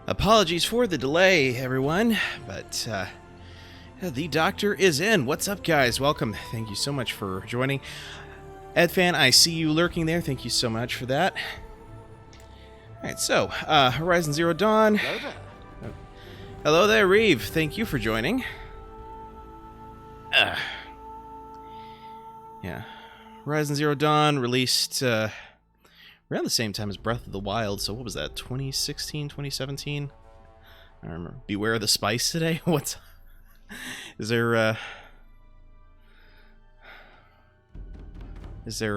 Apologies for the delay, everyone, but the doctor is in. What's up, guys? Welcome. Thank you so much for joining. EdFan, I see you lurking there. Thank you so much for that. All right, so Horizon Zero Dawn. Hello there. Hello there, Reeve. Thank you for joining. Yeah, Horizon Zero Dawn released around the same time as Breath of the Wild, so what was that, 2016, 2017? I don't remember. Beware of the spice today? What's... Is there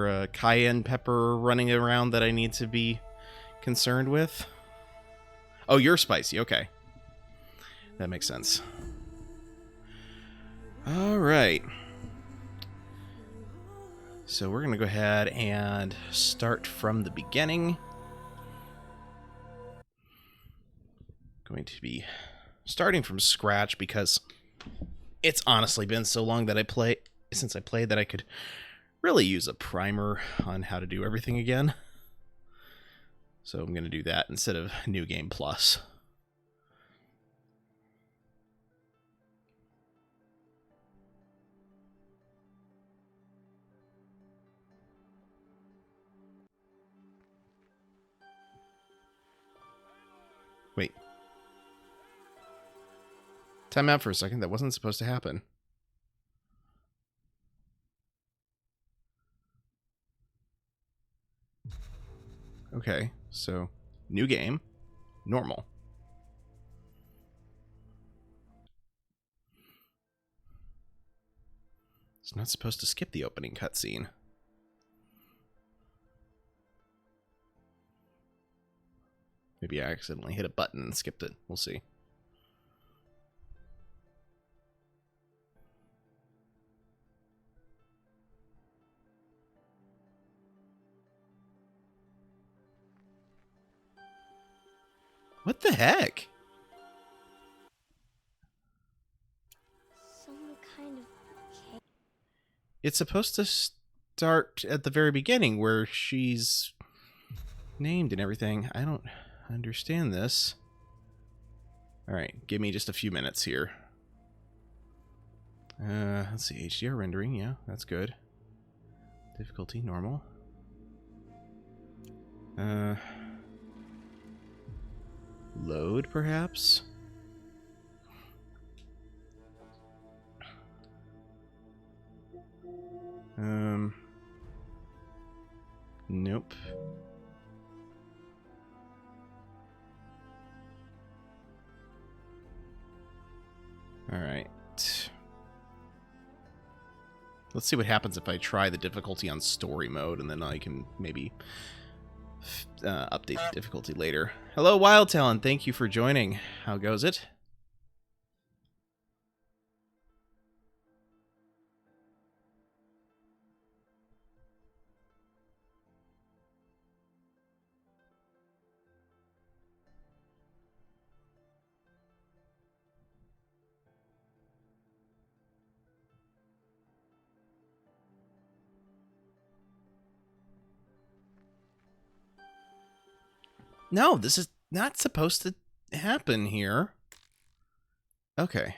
a cayenne pepper running around that I need to be concerned with? Oh, you're spicy, okay. That makes sense. Alright. So we're going to go ahead and start from the beginning. Going to be starting from scratch because it's honestly been so long that since I played that I could really use a primer on how to do everything again. So I'm going to do that instead of New Game Plus. Wait. Time out for a second. That wasn't supposed to happen. Okay, so new game, normal. It's not supposed to skip the opening cutscene. Maybe I accidentally hit a button and skipped it. We'll see. What the heck? Some kind of cake. It's supposed to start at the very beginning where she's named and everything. I don't understand this. Alright, give me just a few minutes here. Let's see, HDR rendering, yeah, that's good. Difficulty, normal. Load, perhaps? Nope. Alright. Let's see what happens if I try the difficulty on story mode, and then I can maybe update the difficulty later. Hello, Wild Talon. Thank you for joining. How goes it? No, this is not supposed to happen here. Okay.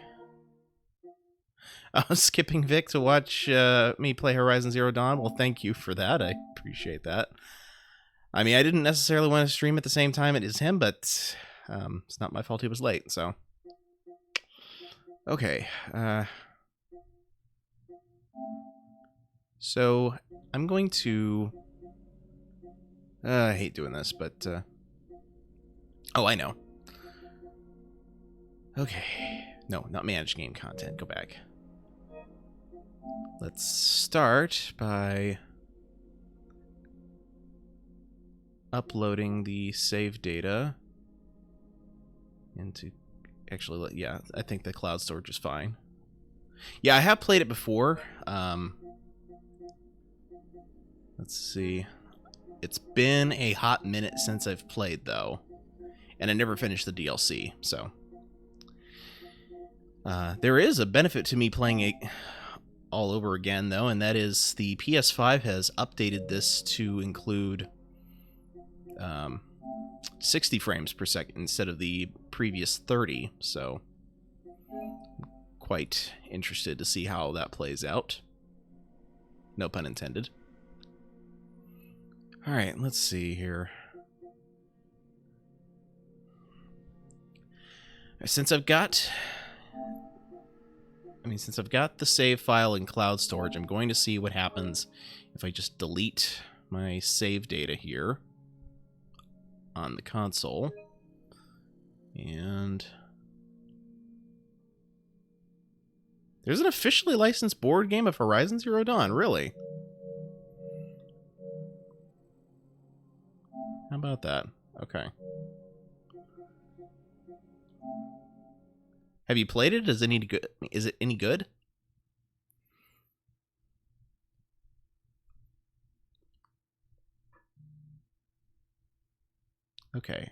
I was skipping Vic to watch me play Horizon Zero Dawn. Well, thank you for that. I appreciate that. I mean, I didn't necessarily want to stream at the same time as him, but it's not my fault he was late, so. Okay. So, I'm going to... I hate doing this, but... Oh, I know. Okay. No, not manage game content. Go back. Let's start by uploading the save data into... Actually, yeah, I think the cloud storage is fine. Yeah, I have played it before. Let's see. It's been a hot minute since I've played, though. And I never finished the DLC, so... there is a benefit to me playing it all over again, though, and that is the PS5 has updated this to include 60 frames per second instead of the previous 30, so quite interested to see how that plays out. No pun intended. Alright, let's see here. Since I've got the save file in cloud storage, I'm going to see what happens if I just delete my save data here on the console. And there's an officially licensed board game of Horizon Zero Dawn, really? How about that? Okay. Have you played it? Is it any good? Okay.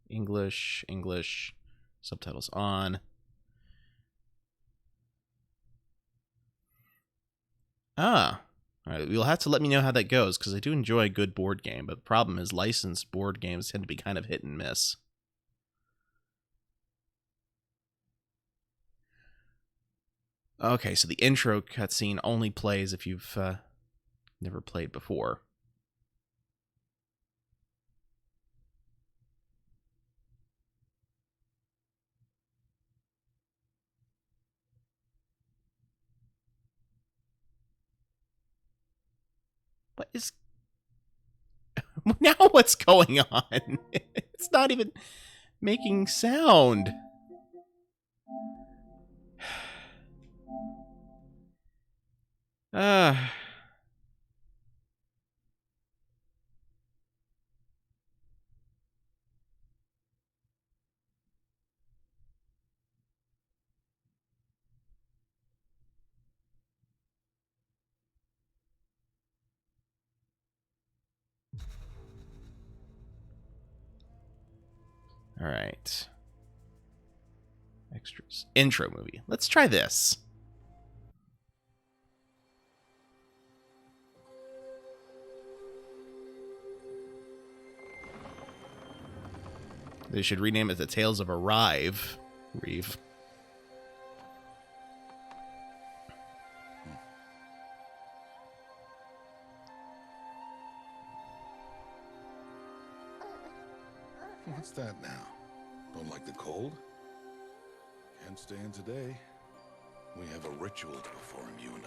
English, subtitles on. Ah. Alright, you'll have to let me know how that goes, because I do enjoy a good board game, but the problem is licensed board games tend to be kind of hit and miss. Okay, so the intro cutscene only plays if you've never played before. What is... Now what's going on? It's not even making sound. All right. Extras. Intro movie. Let's try this. They should rename it The Tales of Arrive. Reeve. What's that now? Don't like the cold? Can't stay in today. We have a ritual to perform, you and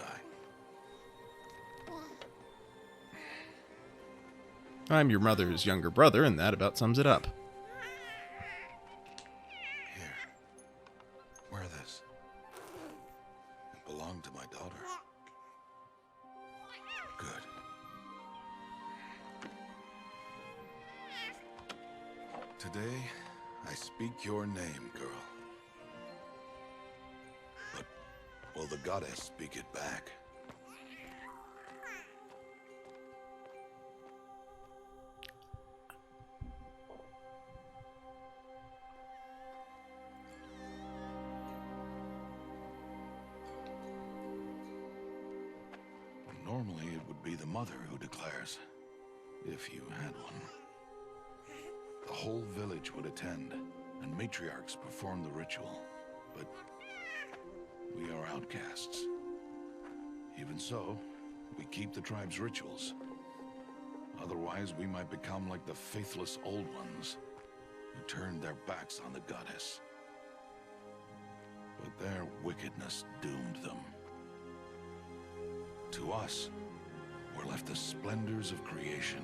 I. I'm your mother's younger brother, and that about sums it up. Here. Wear this. It belonged to my daughter. Good. Today, I speak your name, girl. But will the goddess speak it back? Normally, it would be the mother who declares, if you had one. The whole village would attend, and matriarchs perform the ritual. But we are outcasts. Even so, we keep the tribe's rituals. Otherwise, we might become like the faithless old ones, who turned their backs on the goddess. But their wickedness doomed them. To us, were left the splendors of creation,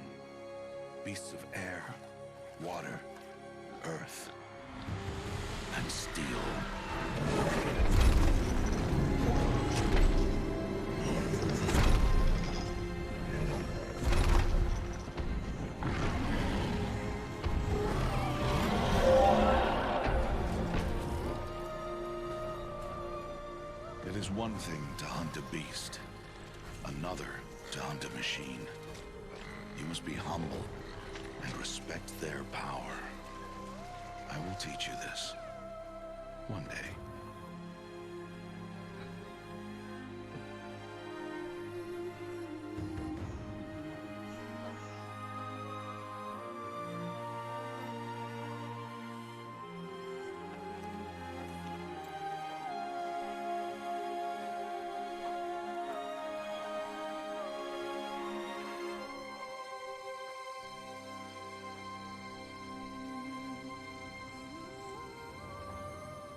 beasts of air, water, earth, and steel. It is one thing to hunt a beast, another to hunt a machine. You must be humble and respect their power. I will teach you this. One day.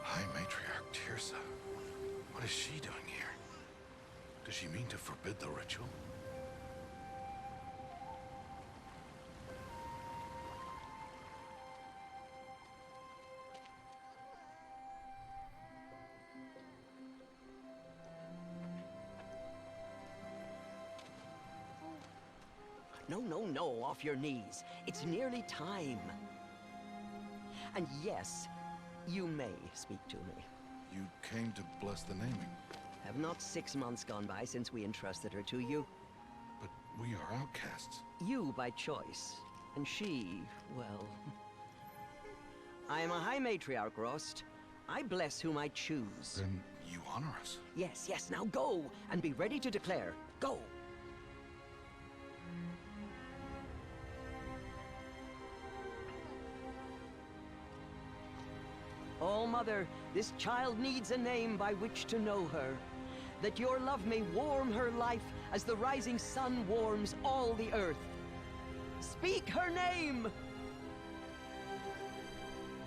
High Matriarch Tirsa. What is she doing here? Does she mean to forbid the ritual? No, no, no, off your knees. It's nearly time. And yes, you may speak to me. You came to bless the naming, Have not 6 months gone by since we entrusted her to you? but we are outcasts. You by choice, and she, well... I am a High Matriarch, Rost. I bless whom I choose. Then you honor us. Yes, yes, now go, and be ready to declare. Go! Oh, Mother, this child needs a name by which to know her. That your love may warm her life as the rising sun warms all the earth. Speak her name!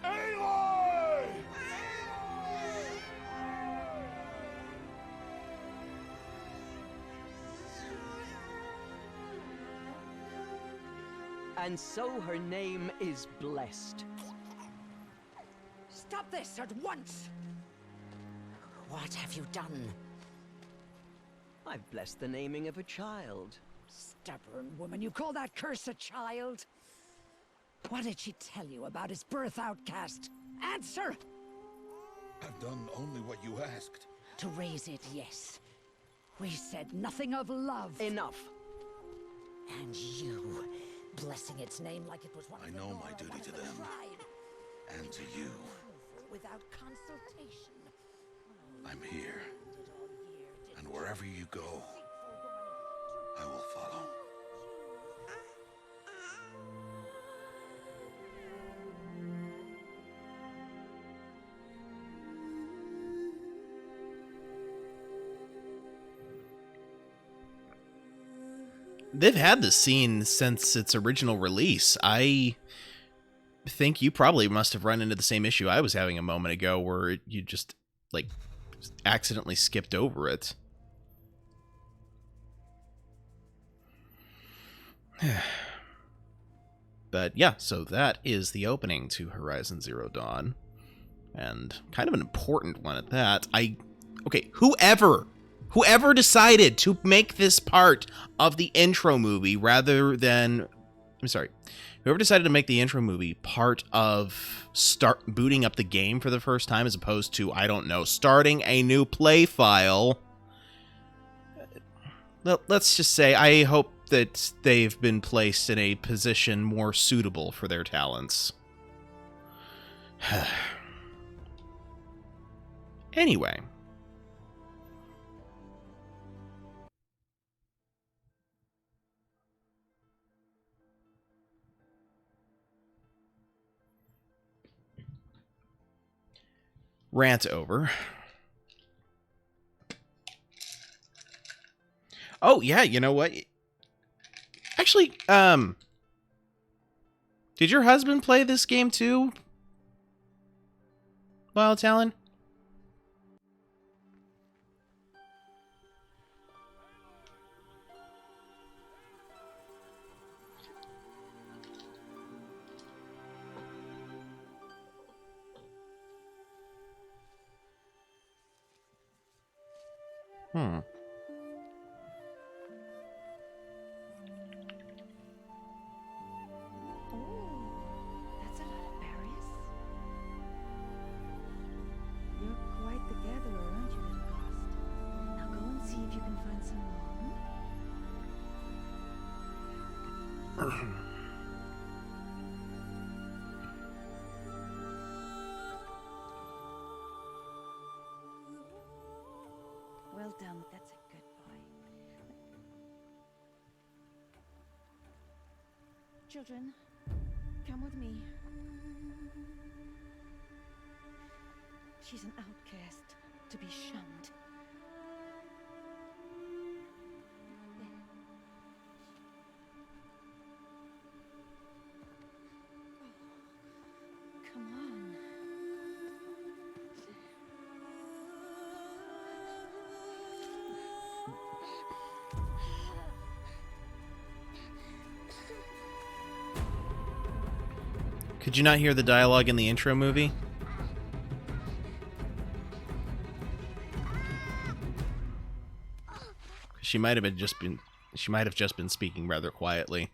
Aloy! And so her name is blessed. Stop this at once! What have you done? I've blessed the naming of a child. Stubborn woman, you call that curse a child? What did she tell you about his birth, outcast? Answer! I've done only what you asked. To raise it, yes. We said nothing of love. Enough. And you, blessing its name like it was one I of the know Nora, my duty one to of the them. tribe. And to you. Without consultation. I'm here. Did all year, did And wherever you go, deceitful woman, I will follow. They've had this scene since its original release. I think you probably must have run into the same issue I was having a moment ago, where you just, like, accidentally skipped over it. But yeah, so that is the opening to Horizon Zero Dawn. And kind of an important one at that. Okay, whoever decided to make this part of the intro movie rather than... I'm sorry. Whoever decided to make the intro movie part of start booting up the game for the first time as opposed to, I don't know, starting a new play file. Let's just say I hope that they've been placed in a position more suitable for their talents. Anyway. Rant over. Oh, yeah, you know what? Actually, did your husband play this game too? Wild Talon? Hmm. That's a lot of berries. You're quite the gatherer, aren't you, little Ghost? Now go and see if you can find some more. Well done. That's a good boy. Children, come with me. She's an outcast, to be shunned. Come on. Could you not hear the dialogue in the intro movie? She might have just been speaking rather quietly.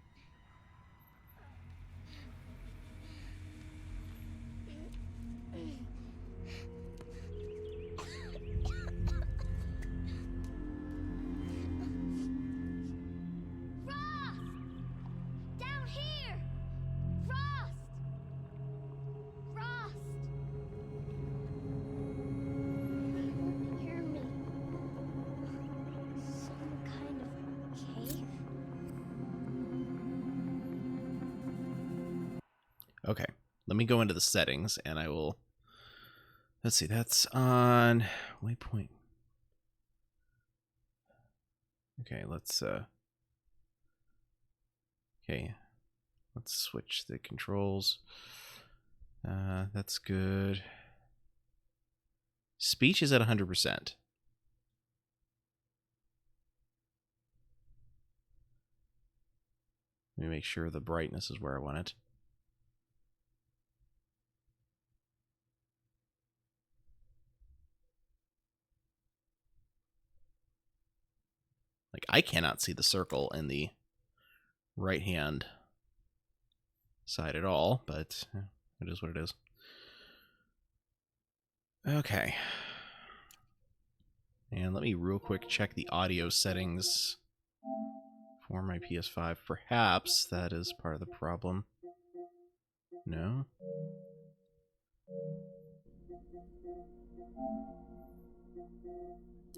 Down here! Frost! Frost! Hear me. Some kind of cave? Okay, let me go into the settings and I will... Let's see, that's on waypoint. Okay, let's switch the controls. That's good. Speech is at 100%. Let me make sure the brightness is where I want it. Like, I cannot see the circle in the right-hand side at all, but it is what it is. Okay. And let me real quick check the audio settings for my PS5. Perhaps that is part of the problem. No?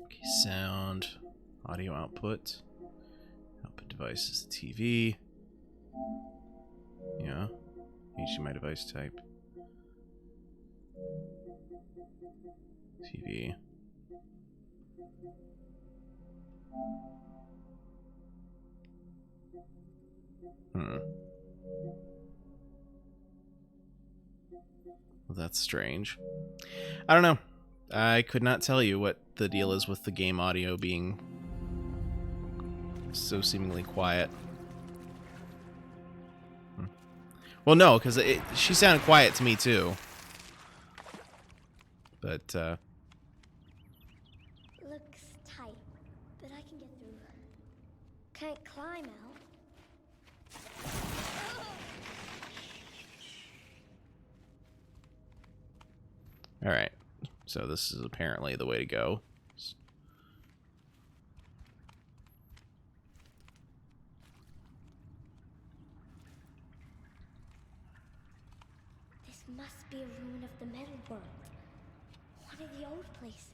Okay, sound, audio output. Output device is the TV. Yeah. HDMI device type. TV. Well, that's strange. I don't know. I could not tell you what the deal is with the game audio being so seemingly quiet. Well, no, because she sounded quiet to me, too. But, Looks tight, but I can get through. Can't climb out. alright. So this is apparently the way to go. This must be a ruin of the metal world. One of the old places.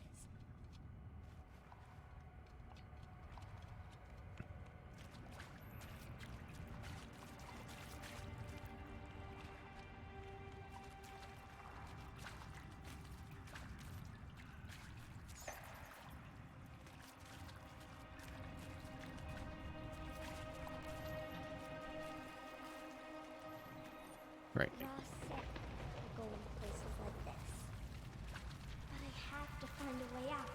Right. Ross said to go into places like this. But I have to find a way out.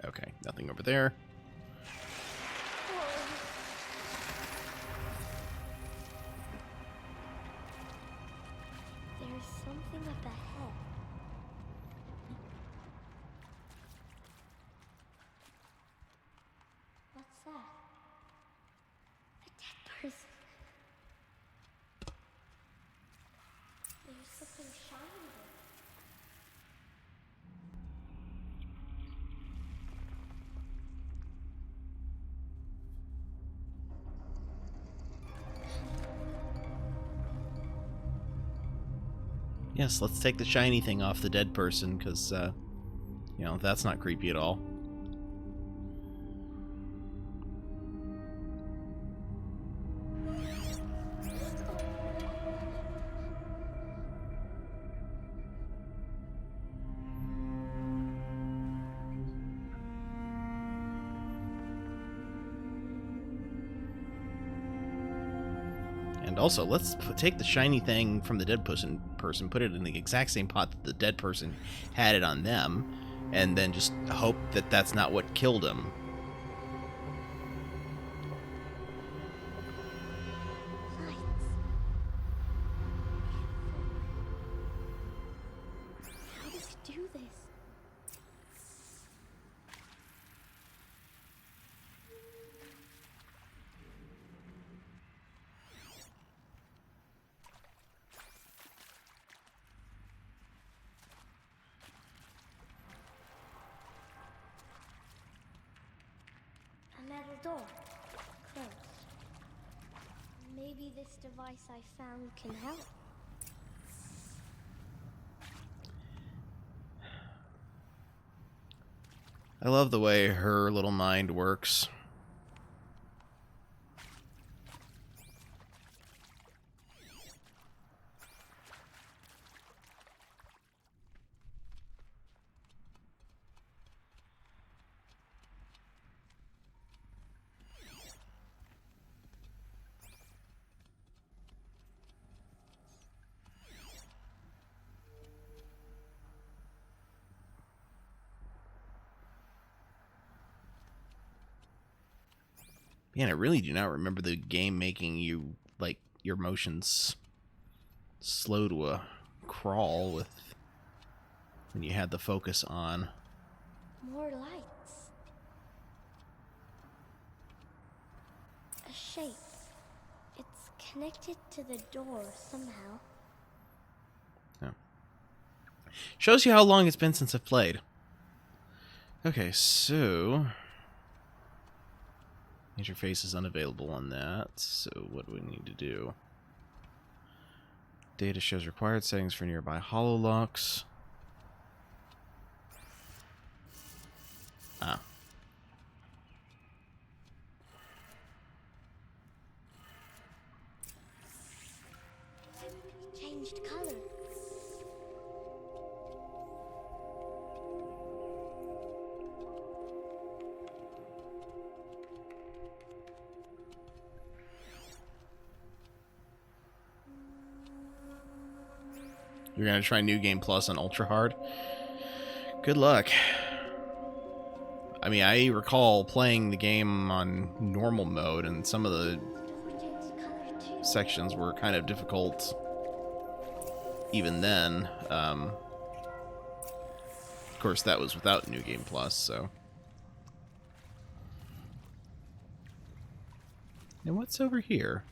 Okay, nothing over there. something up ahead. What's that? A dead person. There's something shiny there. Yes, let's take the shiny thing off the dead person, because, you know, that's not creepy at all. And also, let's take the shiny thing from the dead person, put it in the exact same pot that the dead person had it on them, and then just hope that that's not what killed him. Lights. How does he do this? A metal door. Closed. Maybe this device I found can help. I love the way her little mind works. Man, I really do not remember the game making you, like, your motions slow to a crawl with when you had the focus on. More lights. A shape. It's connected to the door somehow. Yeah. Shows you how long it's been since I've played. Okay, so interface is unavailable on that, so what do we need to do? Data shows required settings for nearby hololocks. Ah. Changed color. You're gonna try New Game Plus on Ultra Hard? Good luck. I mean, I recall playing the game on normal mode, and some of the Door changed color too. sections were kind of difficult even then. Of course, that was without New Game Plus, so. And what's over here?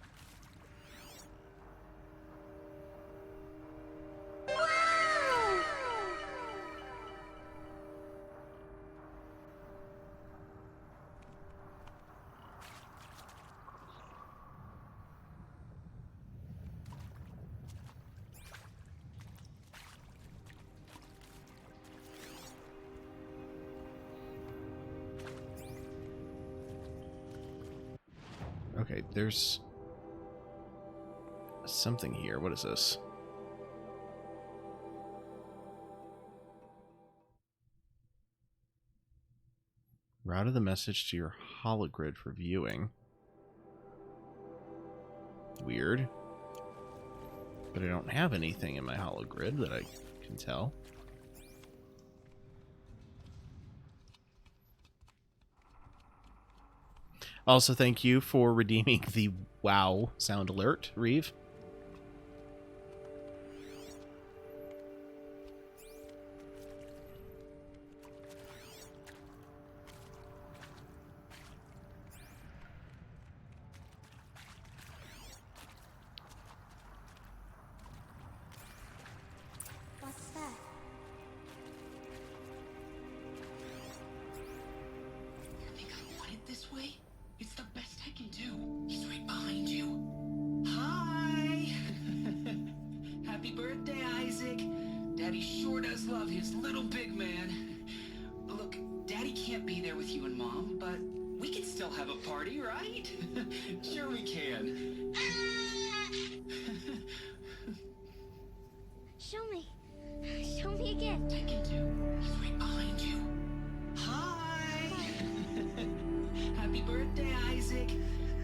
Okay, there's something here. What is this? Routed the message to your hologrid for viewing. Weird. But I don't have anything in my hologrid that I can tell. Also, thank you for redeeming the WoW sound alert, Reeve. Daddy sure does love his little big man. Look, Daddy can't be there with you and Mom, but we can still have a party, right? Sure we can. Show me. Show me again. Take it to. He's right behind you. Hi! Happy birthday, Isaac.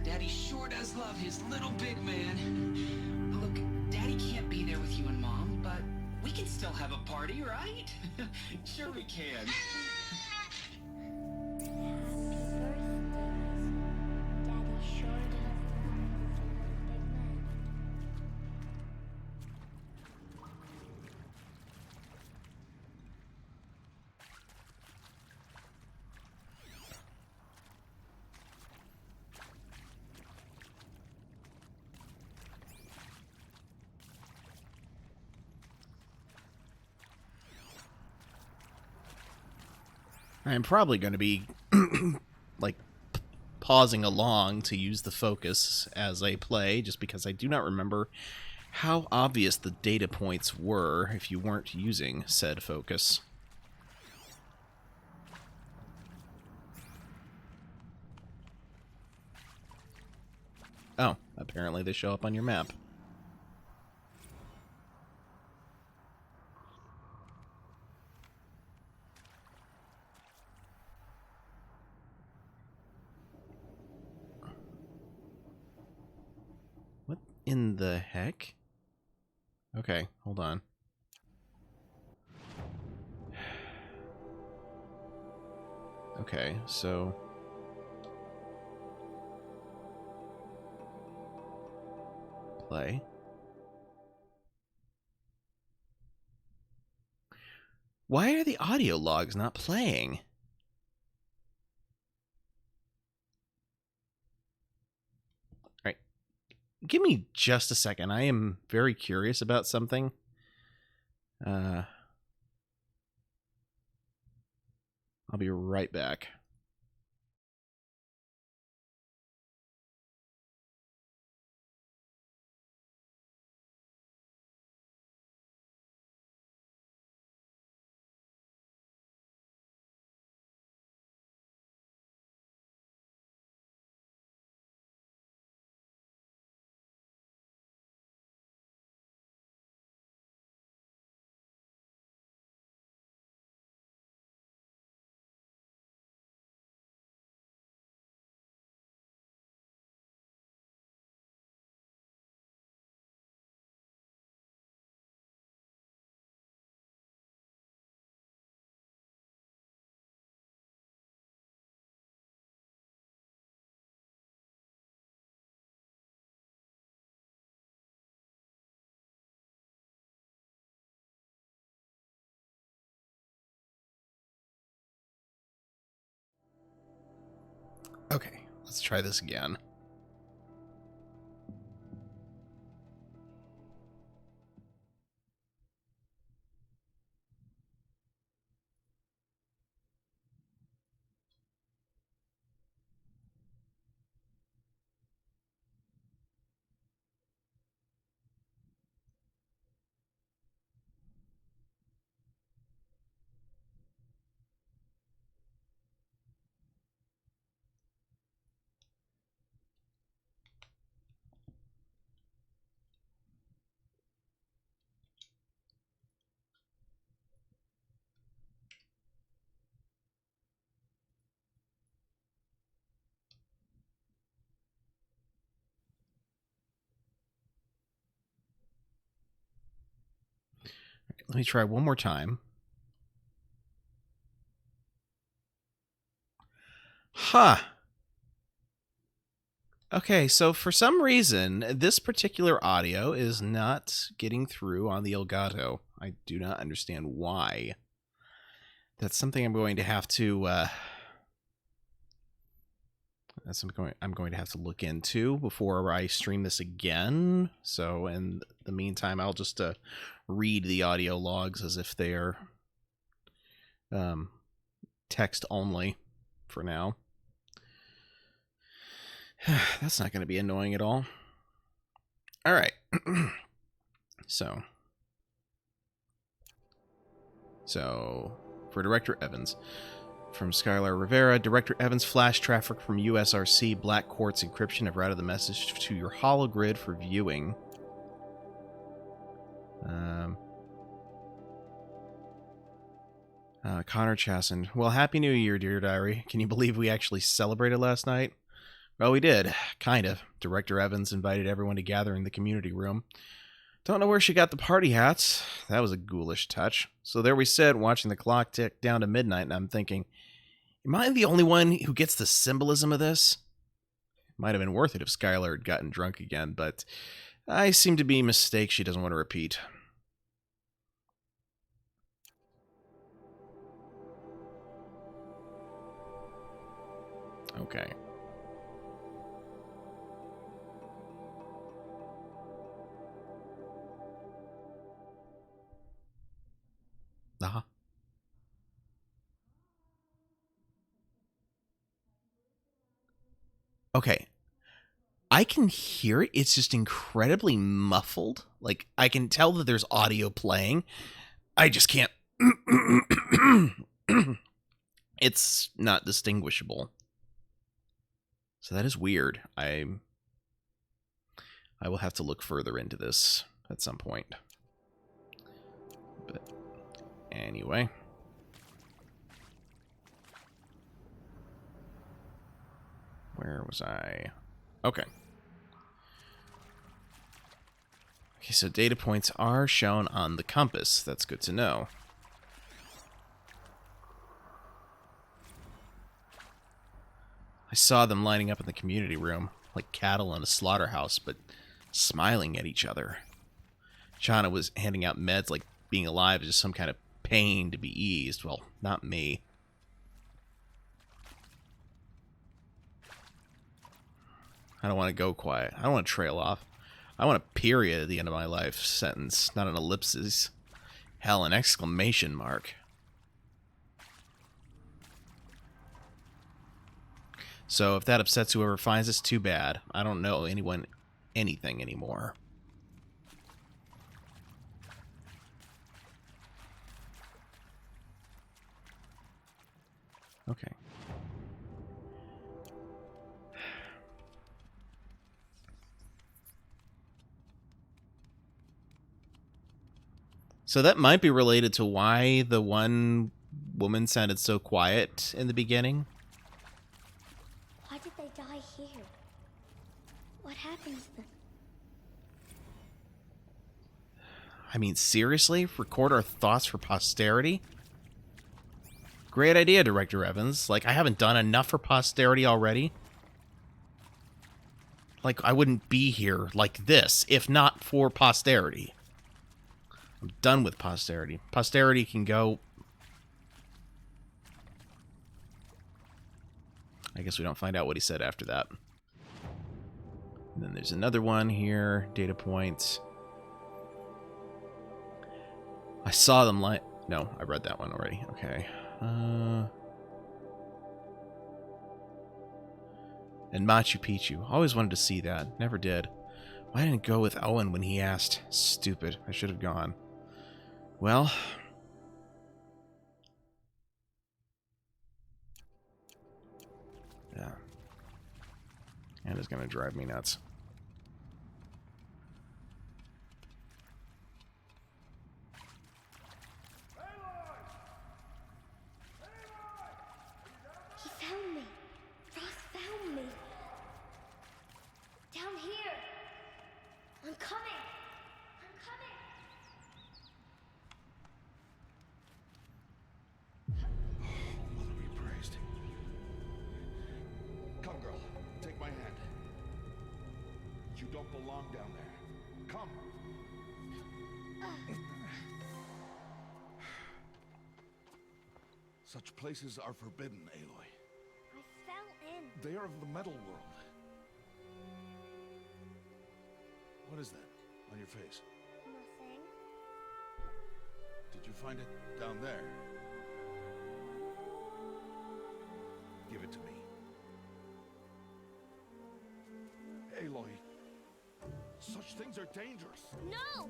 Daddy sure does love his little big man. Look, Daddy can't be there with you and Mom, but we can still have a party, right? Sure we can. Happy birthday. Daddy sure does love his little big man. I'm probably going to be like pausing along to use the focus as I play, just because I do not remember how obvious the data points were if you weren't using said focus. Oh, apparently they show up on your map. What in the heck? Okay, hold on. Okay, so... play. Why are the audio logs not playing? Alright. Give me just a second. I am very curious about something. I'll be right back. Okay, let's try this again. Let me try one more time. Huh. Okay, so for some reason, this particular audio is not getting through on the Elgato. I do not understand why. That's something I'm going to have to I'm going to have to look into before I stream this again. So in the meantime, I'll just read the audio logs as if they're text only for now. That's not going to be annoying at all. All right. So So, for Director Evans. From Skylar Rivera, Director Evans, flash traffic from USRC Black Quartz Encryption have routed the message to your hologrid for viewing. Connor Chasson. Well, Happy New Year, dear diary. Can you believe we actually celebrated last night? Well, we did. Kind of. Director Evans invited everyone to gather in the community room. Don't know where she got the party hats. That was a ghoulish touch. So there we sit, watching the clock tick down to midnight, and I'm thinking, am I the only one who gets the symbolism of this? Might have been worth it if Skylar had gotten drunk again, but I seem to be a mistake she doesn't want to repeat. Okay. Uh-huh. Okay. I can hear it. It's just incredibly muffled. Like, I can tell that there's audio playing. I just can't. It's not distinguishable. So that is weird. I will have to look further into this at some point. But anyway. Where was I? Okay. Okay, so data points are shown on the compass. That's good to know. I saw them lining up in the community room, like cattle in a slaughterhouse, but smiling at each other. Shauna was handing out meds like being alive is just some kind of pain to be eased. Well, not me. I don't want to go quiet. I don't want to trail off. I want a period at the end of my life sentence, not an ellipsis. Hell, an exclamation mark. So if that upsets whoever finds this, too bad. I don't know anyone anything anymore. Okay. So that might be related to why the one woman sounded so quiet in the beginning. Why did they die here? What happened to them? I mean, seriously? Record our thoughts for posterity? Great idea, Director Evans. Like, I haven't done enough for posterity already. Like, I wouldn't be here like this if not for posterity. I'm done with posterity. Posterity can go. I guess we don't find out what he said after that. And then there's another one here. Data points. I saw them like... No, I read that one already. Okay. And Machu Picchu. Always wanted to see that. Never did. Why didn't I go with Owen when he asked? Stupid. I should have gone. Well... Yeah. And it's gonna drive me nuts. He found me. Ross found me. Down here. I'm coming. I'm coming. Mother be praised. Come, girl. Take my hand. You don't belong down there. Come. Such places are forbidden, Aloy. I fell in. They are of the metal world. What is that on your face? Nothing. Did you find it down there? Give it to me. Aloy, such things are dangerous. No!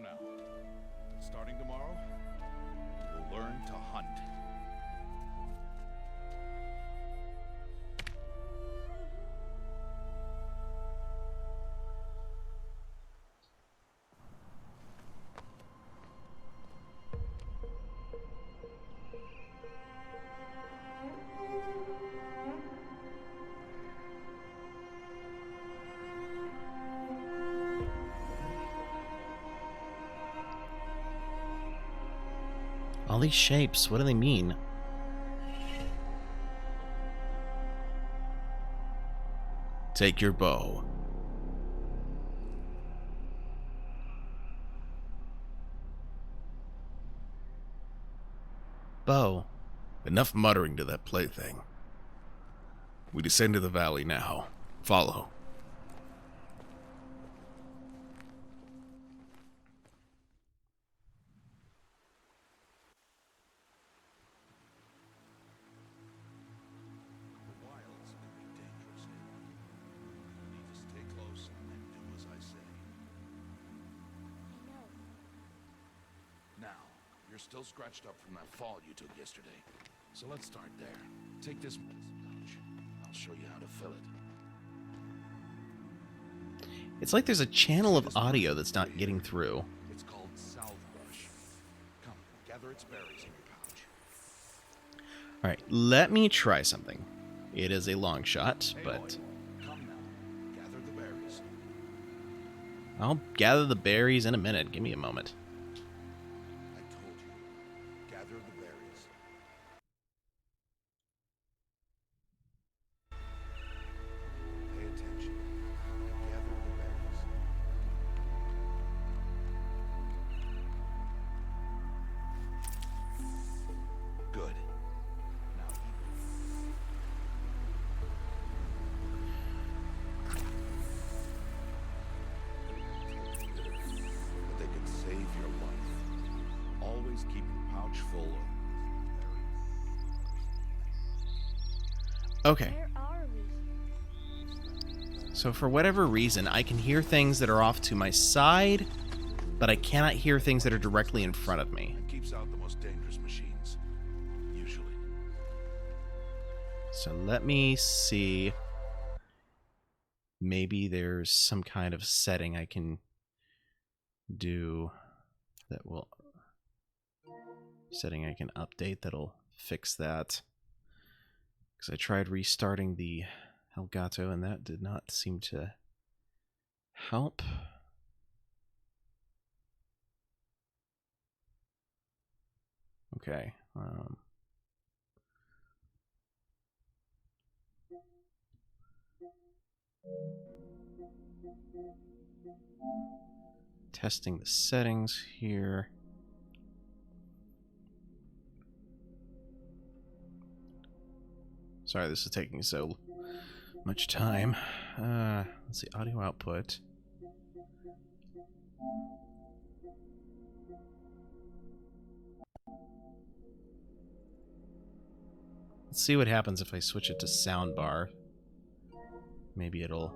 now. Starting tomorrow, we'll learn to hunt. All these shapes, what do they mean? Take your bow. Bow. Enough muttering to that plaything. We descend to the valley now. Follow. The wilds can be dangerous. You need to stay close and do as I say. I know. Now, you're still scratched up from that fall you took yesterday. So let's start there. Take this medicine pouch. I'll show you how to fill it. It's like there's a channel of audio that's not getting through. It's called salvebush. Come, gather its berries in your pouch. Alright, let me try something. It is a long shot, Aloy, but come now. Gather the berries. I'll gather the berries in a minute. Give me a moment. I told you. Gather the berries. Pay attention. Gather the berries. Good. Now but they can save your life. Always keep your pouch full of Okay, Where are we? so for whatever reason, I can hear things that are off to my side, but I cannot hear things that are directly in front of me. and keeps out the most dangerous machines. Usually. So let me see. Maybe there's some kind of setting I can do that will... setting I can update that'll fix that. Because I tried restarting the Elgato and that did not seem to help. Okay. Testing the settings here. Sorry, this is taking so much time. Let's see, audio output. Let's see what happens if I switch it to soundbar. Maybe it'll...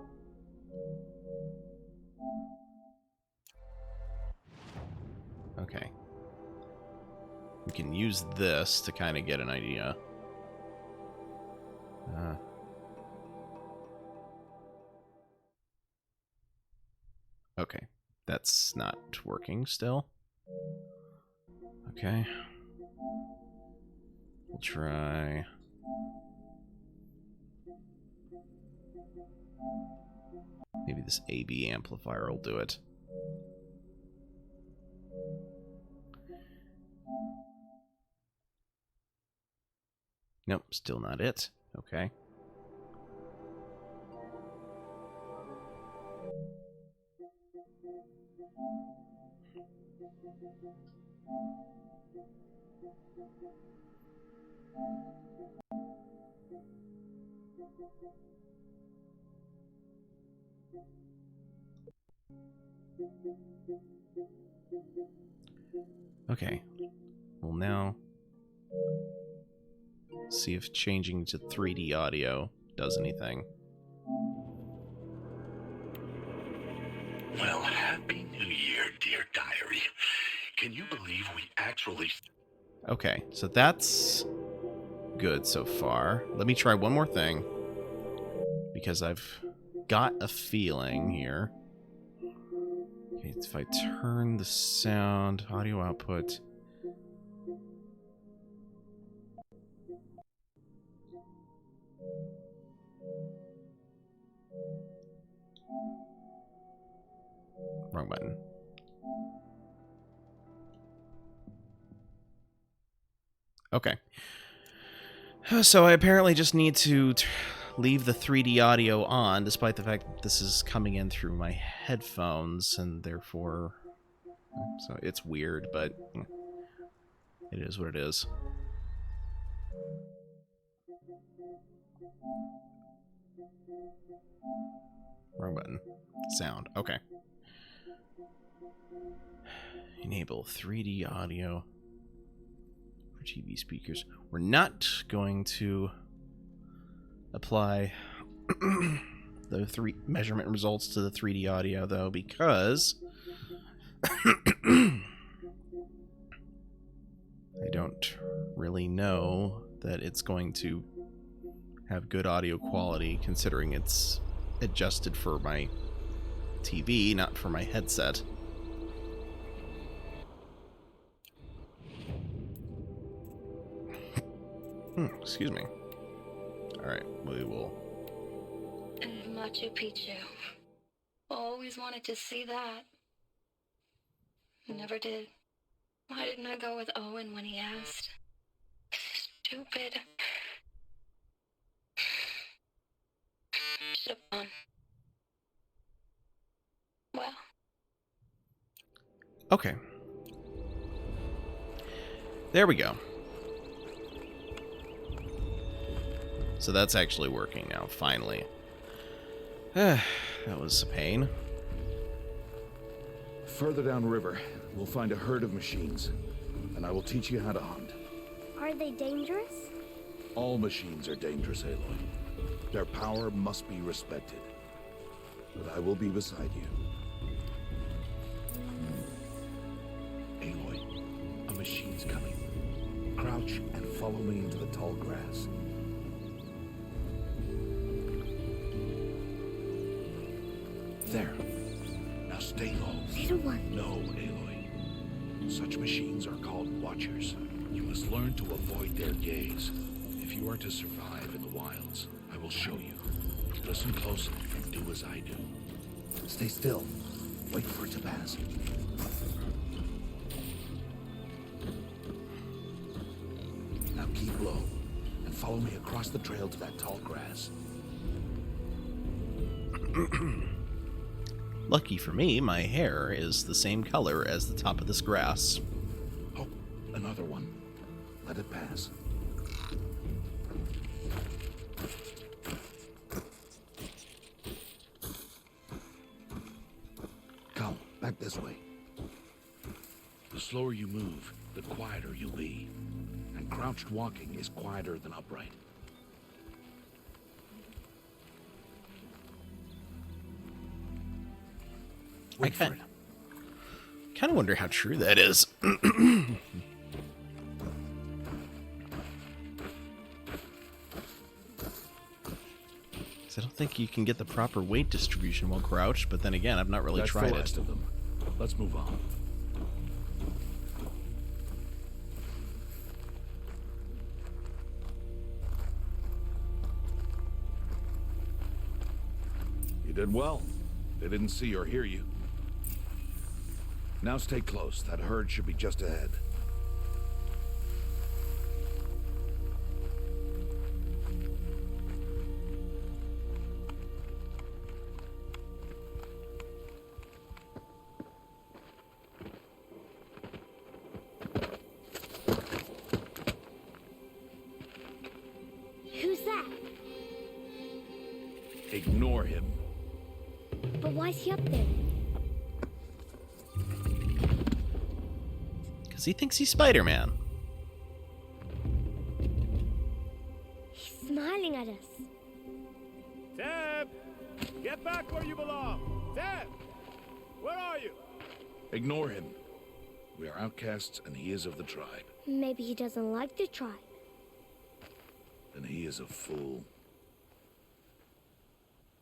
Okay. We can use this to kind of get an idea. Okay. That's not working still. Okay. We'll try... maybe this AB amplifier will do it. Nope, still not it. Okay. Okay. Well, now see if changing to 3D audio does anything. Well, happy New Year, dear diary. Can you believe we actually... Okay, so that's good so far. Let me try one more thing, because I've got a feeling here. Okay, if I turn the sound, audio output... Wrong button. Okay. So I apparently just need to leave the 3D audio on, despite the fact that this is coming in through my headphones, and therefore... So it's weird, but it is what it is. Wrong button. Sound. Okay. Enable 3D audio for TV speakers. We're not going to apply the three measurement results to the 3D audio, though, because I don't really know that it's going to have good audio quality, considering it's adjusted for my TV, not for my headset. Excuse me. Alright, we will... And Machu Picchu. Always wanted to see that. Never did. Why didn't I go with Owen when he asked? Stupid. Should have gone. Well. Okay. There we go. So that's actually working now, finally. That was a pain. Further downriver, we'll find a herd of machines, and I will teach you how to hunt. Are they dangerous? All machines are dangerous, Aloy. Their power must be respected. But I will be beside you. Aloy, a machine's coming. Crouch and follow me into the tall grass. There. Now stay low. Little one. No, Aloy. Such machines are called Watchers. You must learn to avoid their gaze. If you are to survive in the wilds, I will show you. Listen closely and do as I do. Stay still. Wait for it to pass. Now keep low and follow me across the trail to that tall grass. Lucky for me, my hair is the same color as the top of this grass. Oh, another one. Let it pass. Come, back this way. The slower you move, the quieter you'll be. And crouched walking is quieter than upright. Wait for it. Kind of wonder how true that is. I don't think you can get the proper weight distribution while crouched, but then again, I've not really That's tried the last it. of them. Let's move on. You did well. They didn't see or hear you. Now stay close. That herd should be just ahead. Who's that? Ignore him. But why's he up there? Because he thinks he's Spider-Man. He's smiling at us. Zeb! Get back where you belong! Zeb! Where are you? Ignore him. We We are outcasts, and he is of the tribe. Maybe he doesn't like the tribe. Then he is a fool.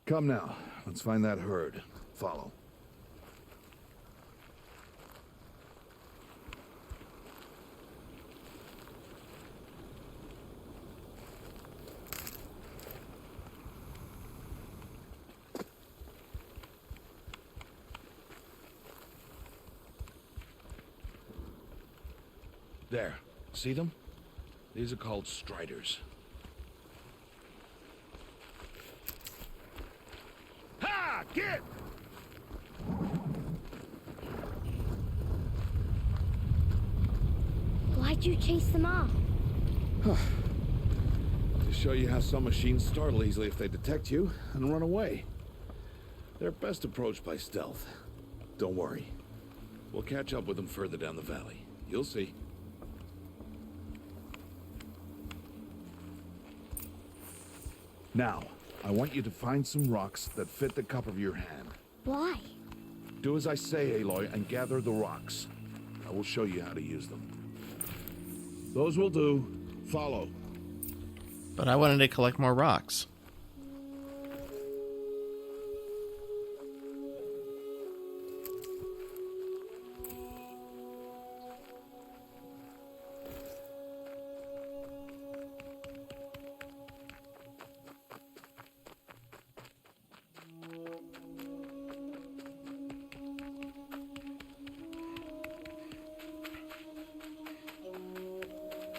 Come now, let's find that herd. Follow. There. See them? These are called striders. Ha! Get! Why'd you chase them off? To show you how some machines startle easily if they detect you and run away. They're best approached by stealth. Don't worry. We'll catch up with them further down the valley. You'll see. Now, I want you to find some rocks that fit the cup of your hand. Why? Do as I say, Aloy, and gather the rocks. I will show you how to use them. Those will do. Follow. But I wanted to collect more rocks.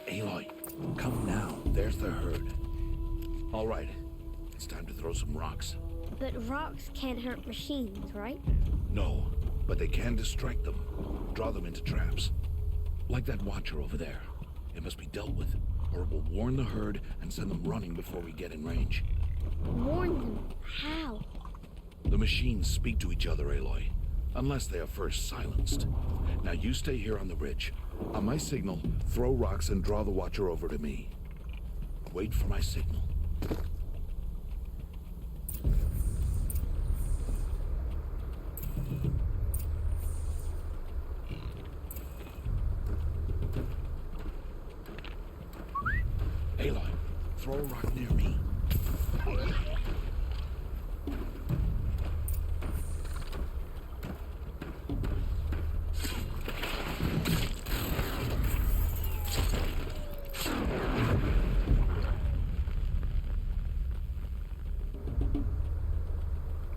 Aloy, come now. There's the herd. All right. It's time to throw some rocks. But rocks can't hurt machines, right? No, but they can distract them. Draw them into traps. Like that watcher over there. It must be dealt with, or it will warn the herd and send them running before we get in range. Warn them. How? The machines speak to each other, Aloy. Unless they are first silenced. Now you stay here on the ridge. On my signal, throw rocks and draw the watcher over to me. Wait for my signal. Aloy, throw a rock near me.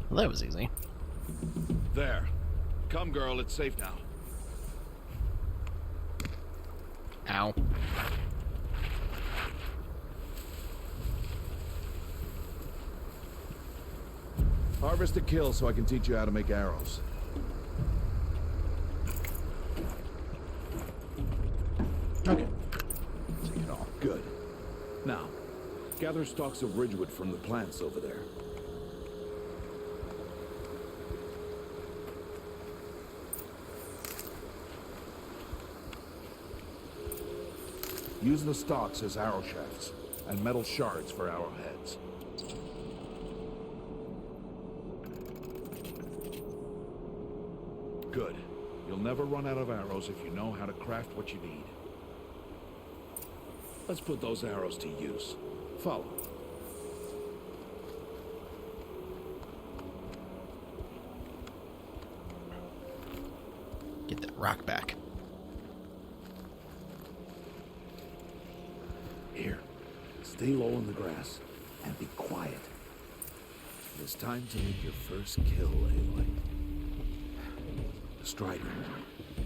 Well, that was easy. There. Come, girl, it's safe now. Ow. Harvest a kill so I can teach you how to make arrows. Okay. Take it all. Good. Now, gather stalks of ridgewood from the plants over there. Use the stalks as arrow shafts, and metal shards for arrowheads. Good. You'll never run out of arrows if you know how to craft what you need. Let's put those arrows to use. Follow. Get that rock back. Here. Stay low in the grass and be quiet. It's time to make your first kill, Aloy. The Strider.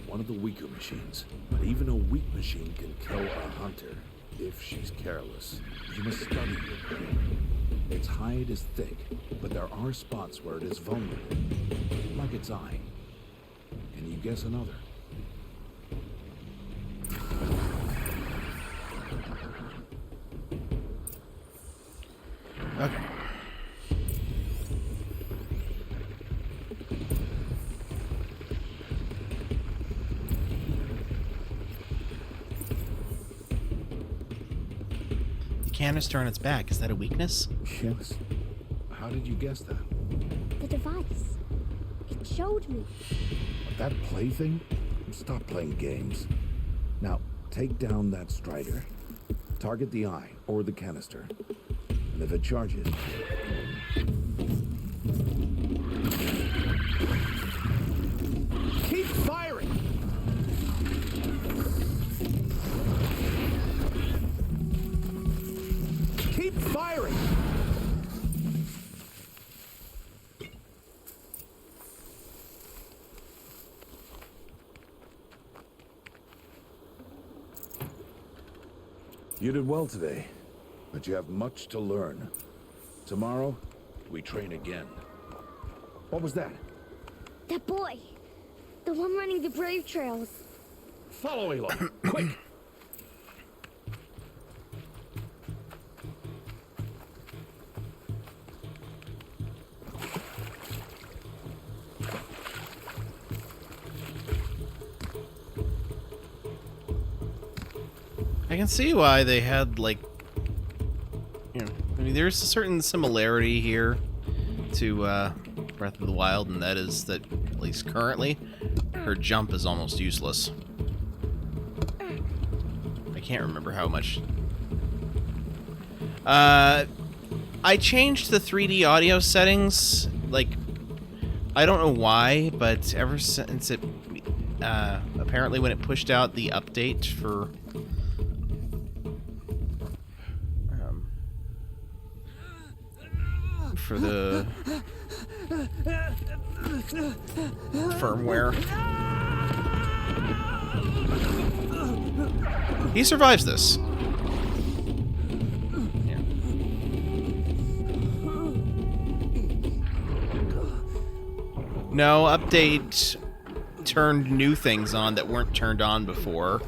One of the weaker machines. But even a weak machine can kill a hunter if she's careless. You must study it. Its hide is thick, but there are spots where it is vulnerable. Like its eye. Can you guess another? Okay. The canister on its back, is that a weakness? Yes. How did you guess that? The device. It showed me. That plaything? Stop playing games. Now, take down that Strider. Target the eye or the canister. And if it charges... Keep firing! Keep firing! You did well today, but you have much to learn. Tomorrow, we train again. What was that? That boy. The one running the brave trails. Follow Aloy, quick! I can see why they had, like, you know, I mean, there's a certain similarity here to Breath of the Wild, and that is that, at least currently, her jump is almost useless. I can't remember how much. I changed the 3D audio settings, like, I don't know why, but ever since it, apparently when it pushed out the update for the firmware. He survives this. Yeah. No, update turned new things on that weren't turned on before.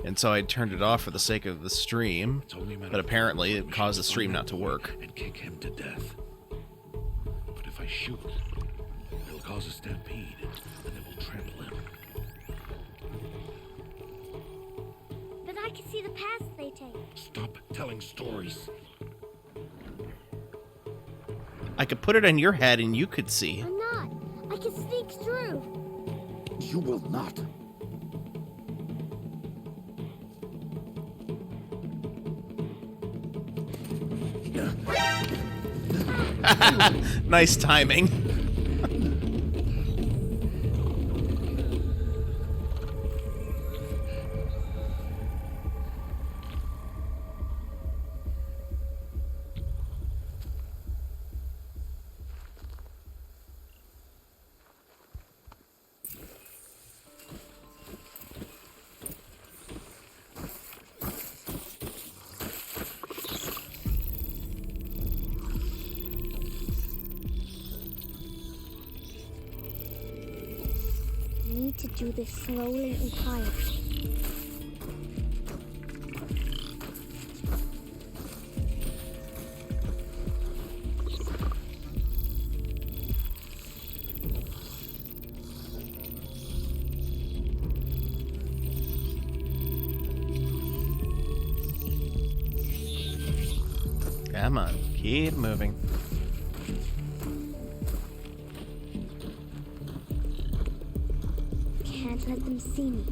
And so I turned it off for the sake of the stream. But apparently it caused the stream not to work. And kick him to death. But if I shoot, it'll cause a stampede, and it will trample him. But I can see the paths they take. Stop telling stories. I could put it on your head and you could see. I'm not. I can sneak through. You will not. Nice timing. To do this slowly and quietly. Come on, keep moving. Can't let them see me.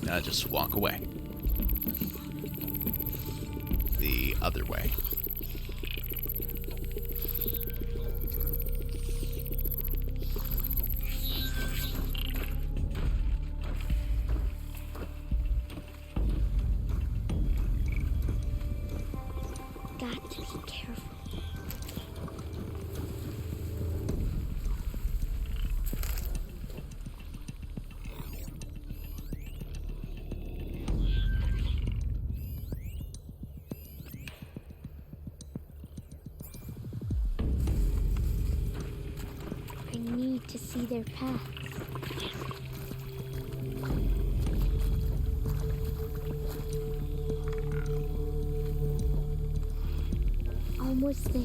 Now just walk away. The other way. Got to be careful. I need to see their paths. Almost there.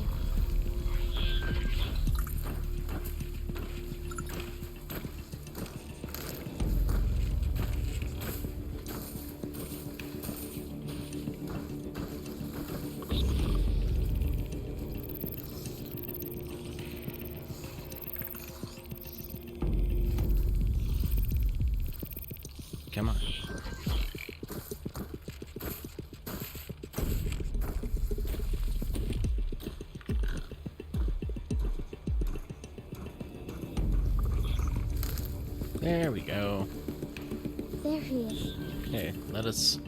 Come on. There we go. There he is. Okay, let us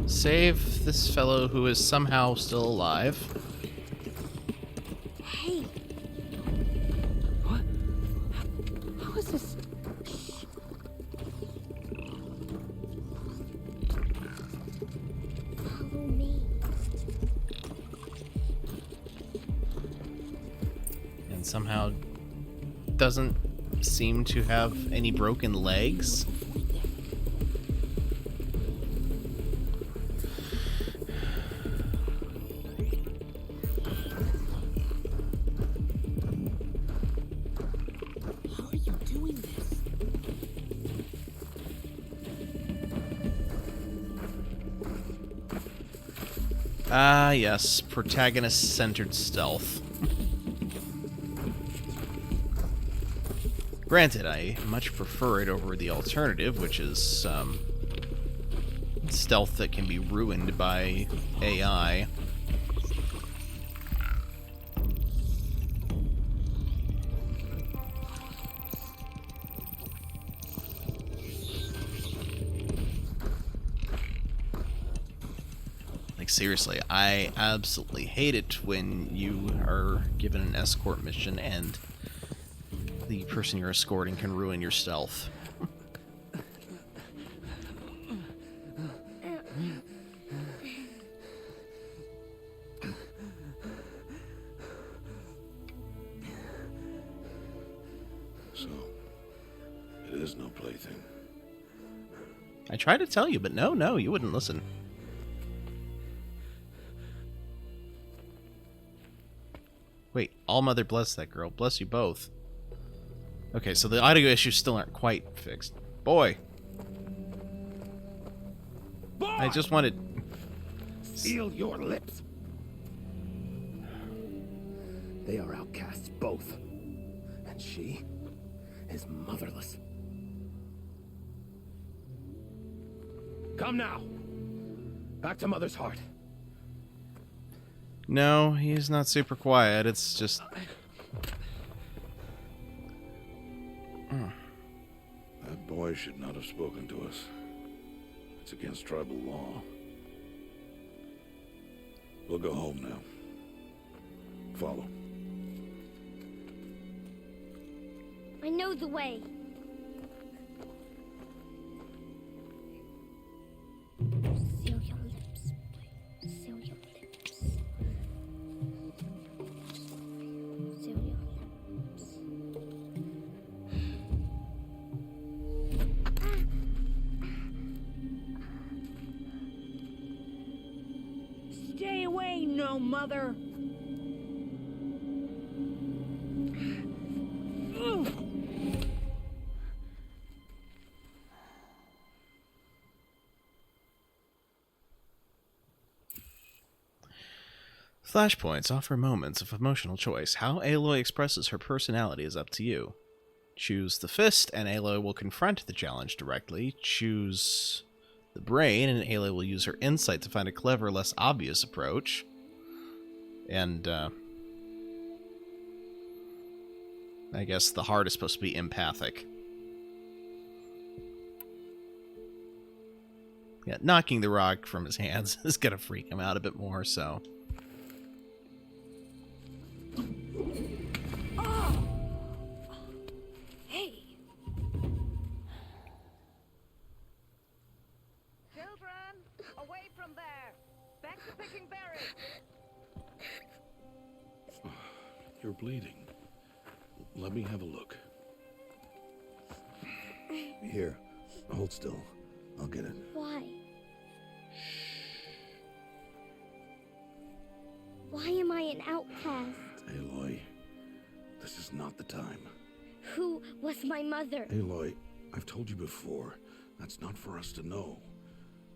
save this fellow who is somehow still alive. Hey, What? How is this? follow me. And somehow doesn't seem to have any broken legs. How are you doing this? Ah, yes, protagonist-centered stealth. Granted, I much prefer it over the alternative, which is stealth that can be ruined by AI. Like, seriously, I absolutely hate it when you are given an escort mission and the person you're escorting can ruin your stealth. So, it is no plaything. I tried to tell you, but no, you wouldn't listen. Wait, all mother bless that girl. Bless you both. Okay, so the audio issues still aren't quite fixed. Boy! I just wanted... Seal your lips. They are outcasts, both. And she is motherless. Come now. Back to Mother's heart. No, he's not super quiet. It's just... That boy should not have spoken to us. It's against tribal law. We'll go home now. Follow. I know the way. Seal your lips, please. Seal your lips. Seal your lips. Stay away, no mother. Flashpoints offer moments of emotional choice. How Aloy expresses her personality is up to you. Choose the fist, and Aloy will confront the challenge directly. Choose the brain, and Aloy will use her insight to find a clever, less obvious approach. And, I guess the heart is supposed to be empathic. Yeah, knocking the rock from his hands is gonna freak him out a bit more, so... Hey, Children, away from there. Back to picking berries. You're bleeding. Let me have a look. Here, hold still. I'll get it. why? Why am I an outcast? Aloy, this is not the time. Who was my mother? Aloy, I've told you before, that's not for us to know.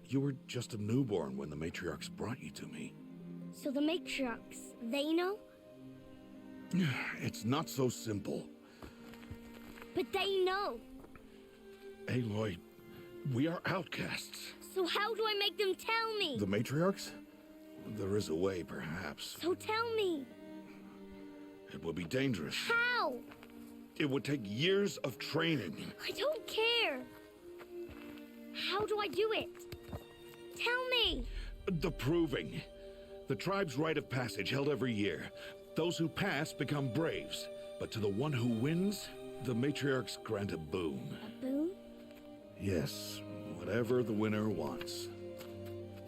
You were just a newborn when the matriarchs brought you to me. So the matriarchs, they know? It's not so simple. But they know. Aloy, We are outcasts. So how do I make them tell me? The matriarchs? There is a way, perhaps. So tell me. It would be dangerous. How? It would take years of training. I don't care. How do I do it? Tell me. The proving. The tribe's rite of passage held every year. Those who pass become braves. But to the one who wins, the matriarchs grant a boon. A boon? Yes, whatever the winner wants.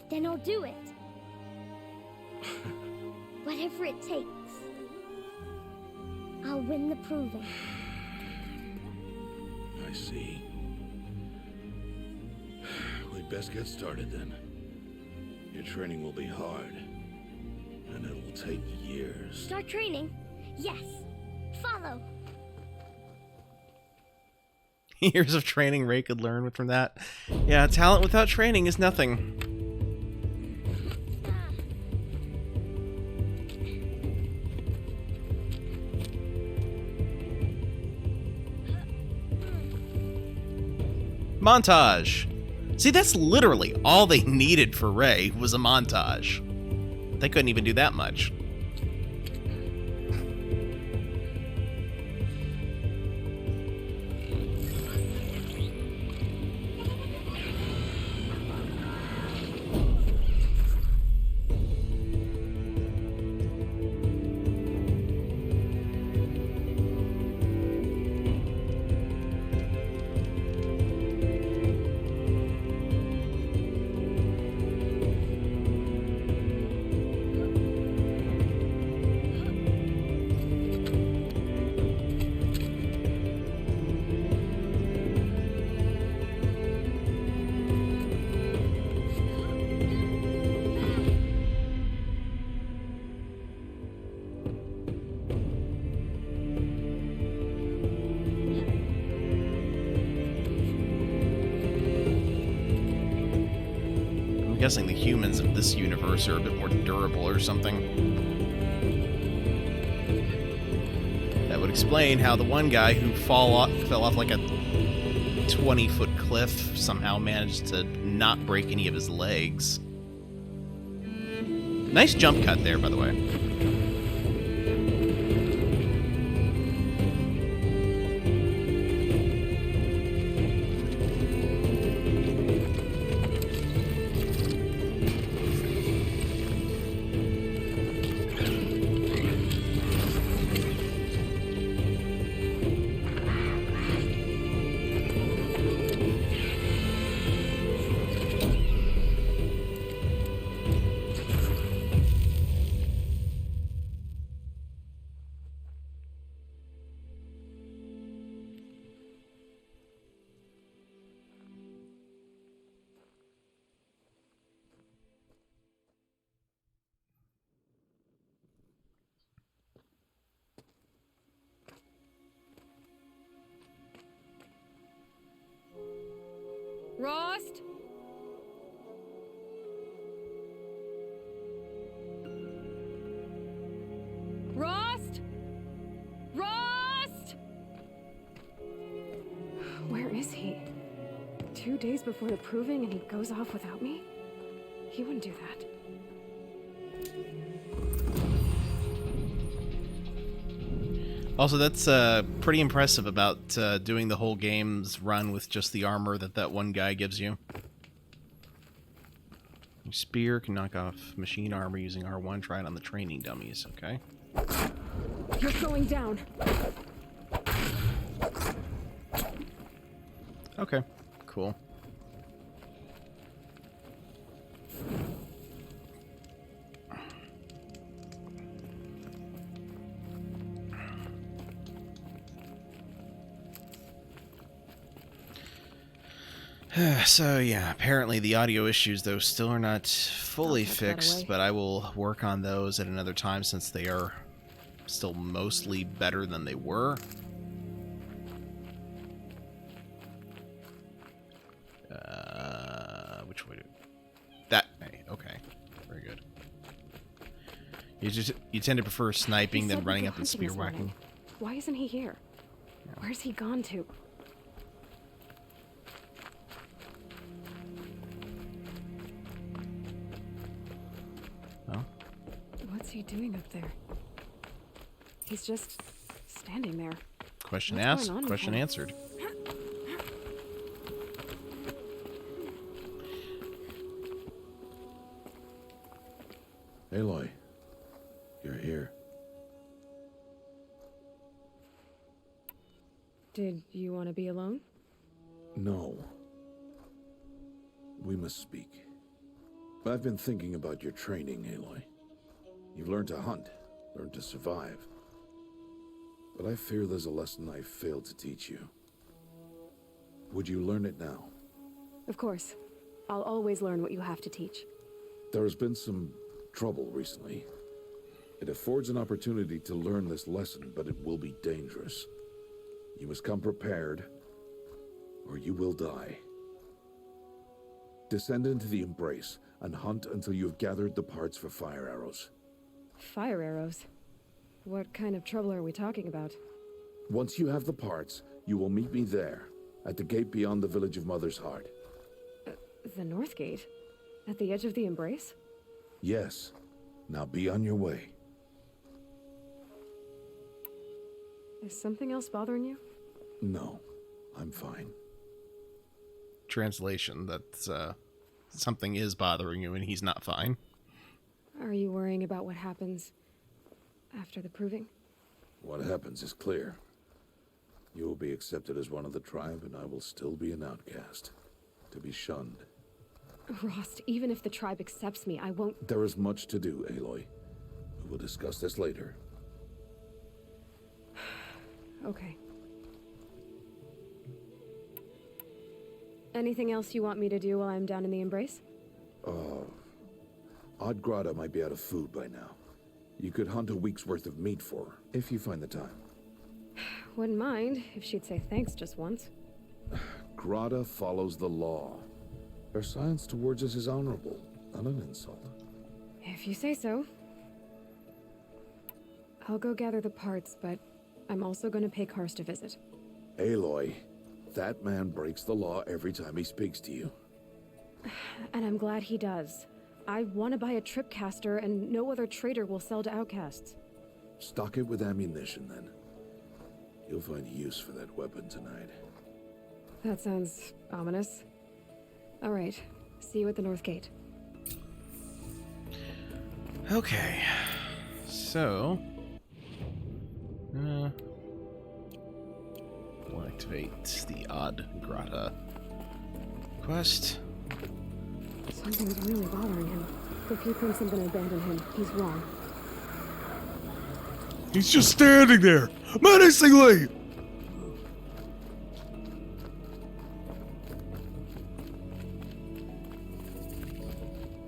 Then I'll do it. Whatever it takes. I'll win the proving. I see. We'd best get started then. Your training will be hard. And it will take years. Start training? Yes. Follow. Years of training Ray could learn from that. Yeah, talent without training is nothing. Montage. See, that's literally all they needed for Ray was a montage. They couldn't even do that much. I'm guessing the humans of this universe are a bit more durable or something. That would explain how the one guy who fell off like a 20-foot cliff somehow managed to not break any of his legs. Nice jump cut there, by the way. Rost? Rost? Rost? Where is he? 2 days before the proving and he goes off without me? He wouldn't do that. Also, that's pretty impressive about doing the whole game's run with just the armor that one guy gives you. Your spear can knock off machine armor using R1. Try it on the training dummies, okay? You're going down. Okay, cool. So yeah, apparently the audio issues though still are not fully fixed, but I will work on those at another time since they are still mostly better than they were. Which way do that? Hey, okay, very good. You tend to prefer sniping than running up and spear whacking. Why isn't he here? Yeah. Where's he gone to? he doing up there? He's just standing there. Question What's asked, going on with question him? answered. Aloy, you're here. Did you want to be alone? No. We must speak. I've been thinking about your training, Aloy. You've learned to hunt, learned to survive. But I fear there's a lesson I failed to teach you. Would you learn it now? Of course. I'll always learn what you have to teach. There has been some trouble recently. It affords an opportunity to learn this lesson, but it will be dangerous. You must come prepared, or you will die. Descend into the Embrace and hunt until you have gathered the parts for fire arrows. Fire arrows? What kind of trouble are we talking about? Once you have the parts, you will meet me there, at the gate beyond the village of Mother's Heart. The North Gate? At the edge of the Embrace? Yes. Now be on your way. Is something else bothering you? No, I'm fine. Translation, that's, something is bothering you and he's not fine. Are you worrying about what happens after the proving? What happens is clear. You will be accepted as one of the tribe, and I will still be an outcast, to be shunned. Rost, even if the tribe accepts me, I won't... There is much to do, Aloy. We will discuss this later. Okay. Anything else you want me to do while I'm down in the Embrace? Odd Grata might be out of food by now. You could hunt a week's worth of meat for her, if you find the time. Wouldn't mind if she'd say thanks just once. Grata follows the law. Her science towards us is honorable, not an insult. If you say so. I'll go gather the parts, but I'm also going to pay Karst a visit. Aloy, that man breaks the law every time he speaks to you. And I'm glad he does. I want to buy a tripcaster, and no other trader will sell to outcasts. Stock it with ammunition, then. You'll find use for that weapon tonight. That sounds ominous. All right. See you at the North Gate. Okay. So... we'll activate the Odd Grata quest. Something's really bothering him. If he thinks I'm gonna abandon him, he's wrong. He's just standing there, menacingly!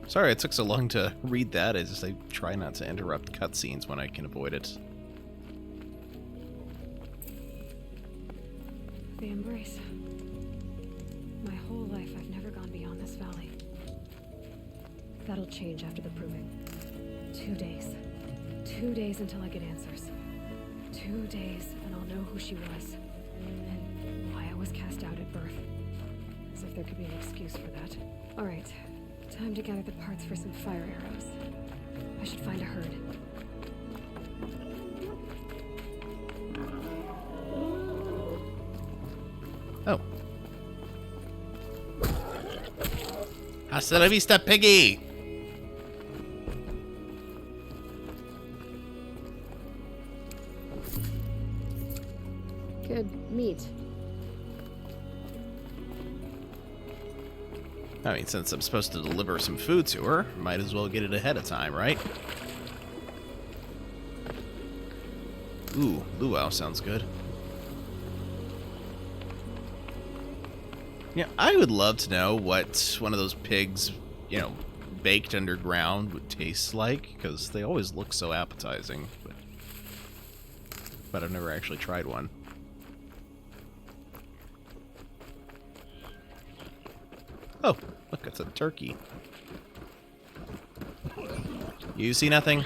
Sorry it took so long to read that. I try not to interrupt cutscenes when I can avoid it. The Embrace. My whole life, I've never gone beyond this valley. That'll change after the proving. 2 days. 2 days until I get answers. 2 days, and I'll know who she was. And why I was cast out at birth. As if there could be an excuse for that. Alright, time to gather the parts for some fire arrows. I should find a herd. Oh. Hasta la vista, piggy! Good meat. I mean, since I'm supposed to deliver some food to her, might as well get it ahead of time, right? Ooh, luau sounds good. Yeah, I would love to know what one of those pigs, you know, baked underground would taste like, because they always look so appetizing. But I've never actually tried one. Oh, look, it's a turkey. You see nothing?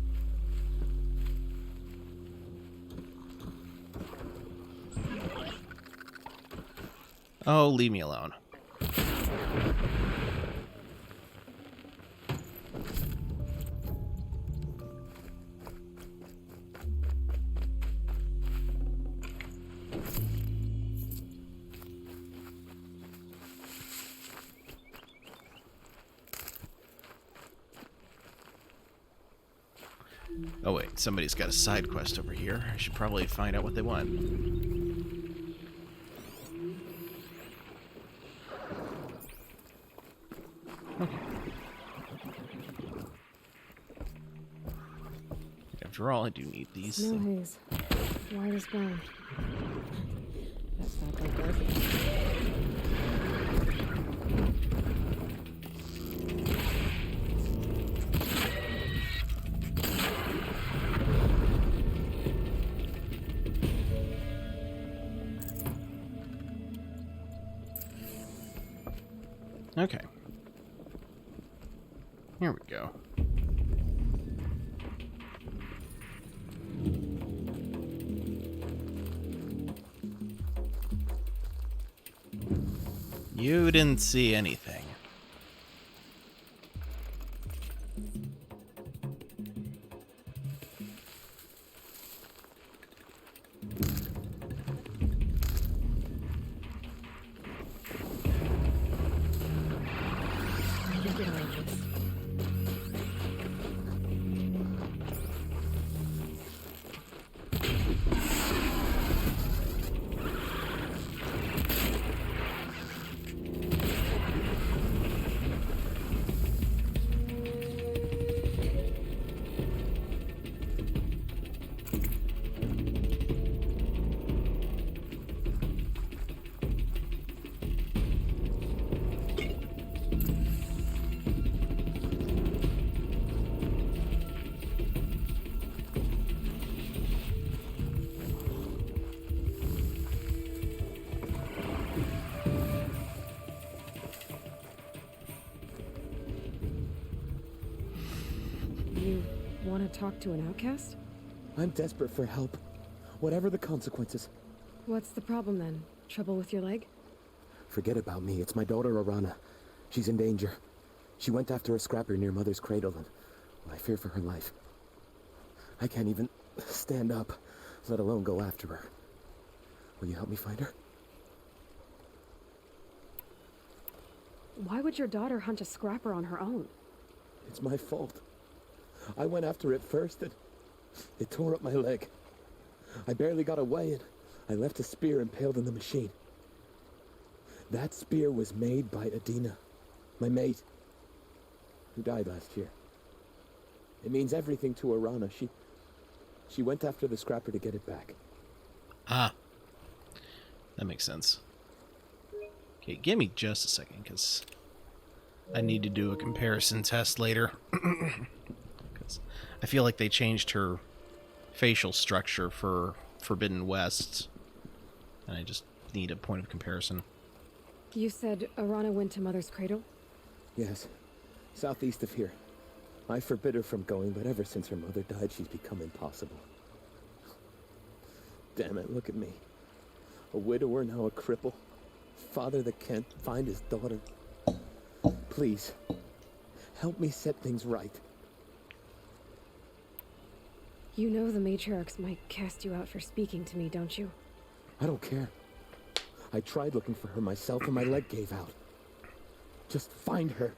Oh, leave me alone. Oh wait, somebody's got a side quest over here. I should probably find out what they want. Okay. After all, I do need these No things. haze. White as brown. That's not that good. Okay. Here we go. You didn't see anything. Look at all of this. You want to talk to an outcast? I'm desperate for help. Whatever the consequences. What's the problem then? Trouble with your leg? Forget about me. It's my daughter, Arana. She's in danger. She went after a scrapper near Mother's cradle, and I fear for her life. I can't even stand up, let alone go after her. Will you help me find her? Why would your daughter hunt a scrapper on her own? It's my fault. I went after it first, and it tore up my leg. I barely got away, and I left a spear impaled in the machine. That spear was made by Adina, my mate, who died last year. It means everything to Arana. She went after the scrapper to get it back. Ah. That makes sense. Okay, give me just a second, because I need to do a comparison test later. Because I feel like they changed her facial structure for Forbidden West, and I just need a point of comparison. You said Arana went to Mother's cradle? Yes, southeast of here. I forbid her from going, but ever since her mother died, she's become impossible. Damn it, look at me. A widower, now a cripple. Father that can't find his daughter. Please, help me set things right. You know the matriarchs might cast you out for speaking to me, don't you? I don't care. I tried looking for her myself and my leg gave out. Just find her.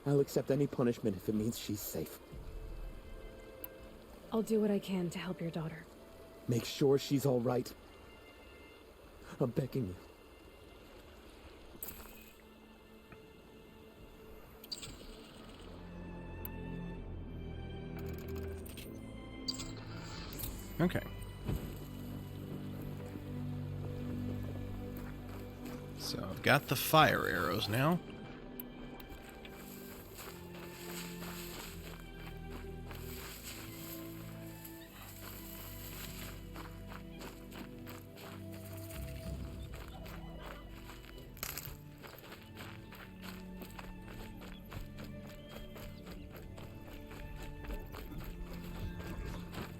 I'll accept any punishment if it means she's safe. I'll do what I can to help your daughter. Make sure she's all right. I'm begging you. Okay. So I've got the fire arrows now.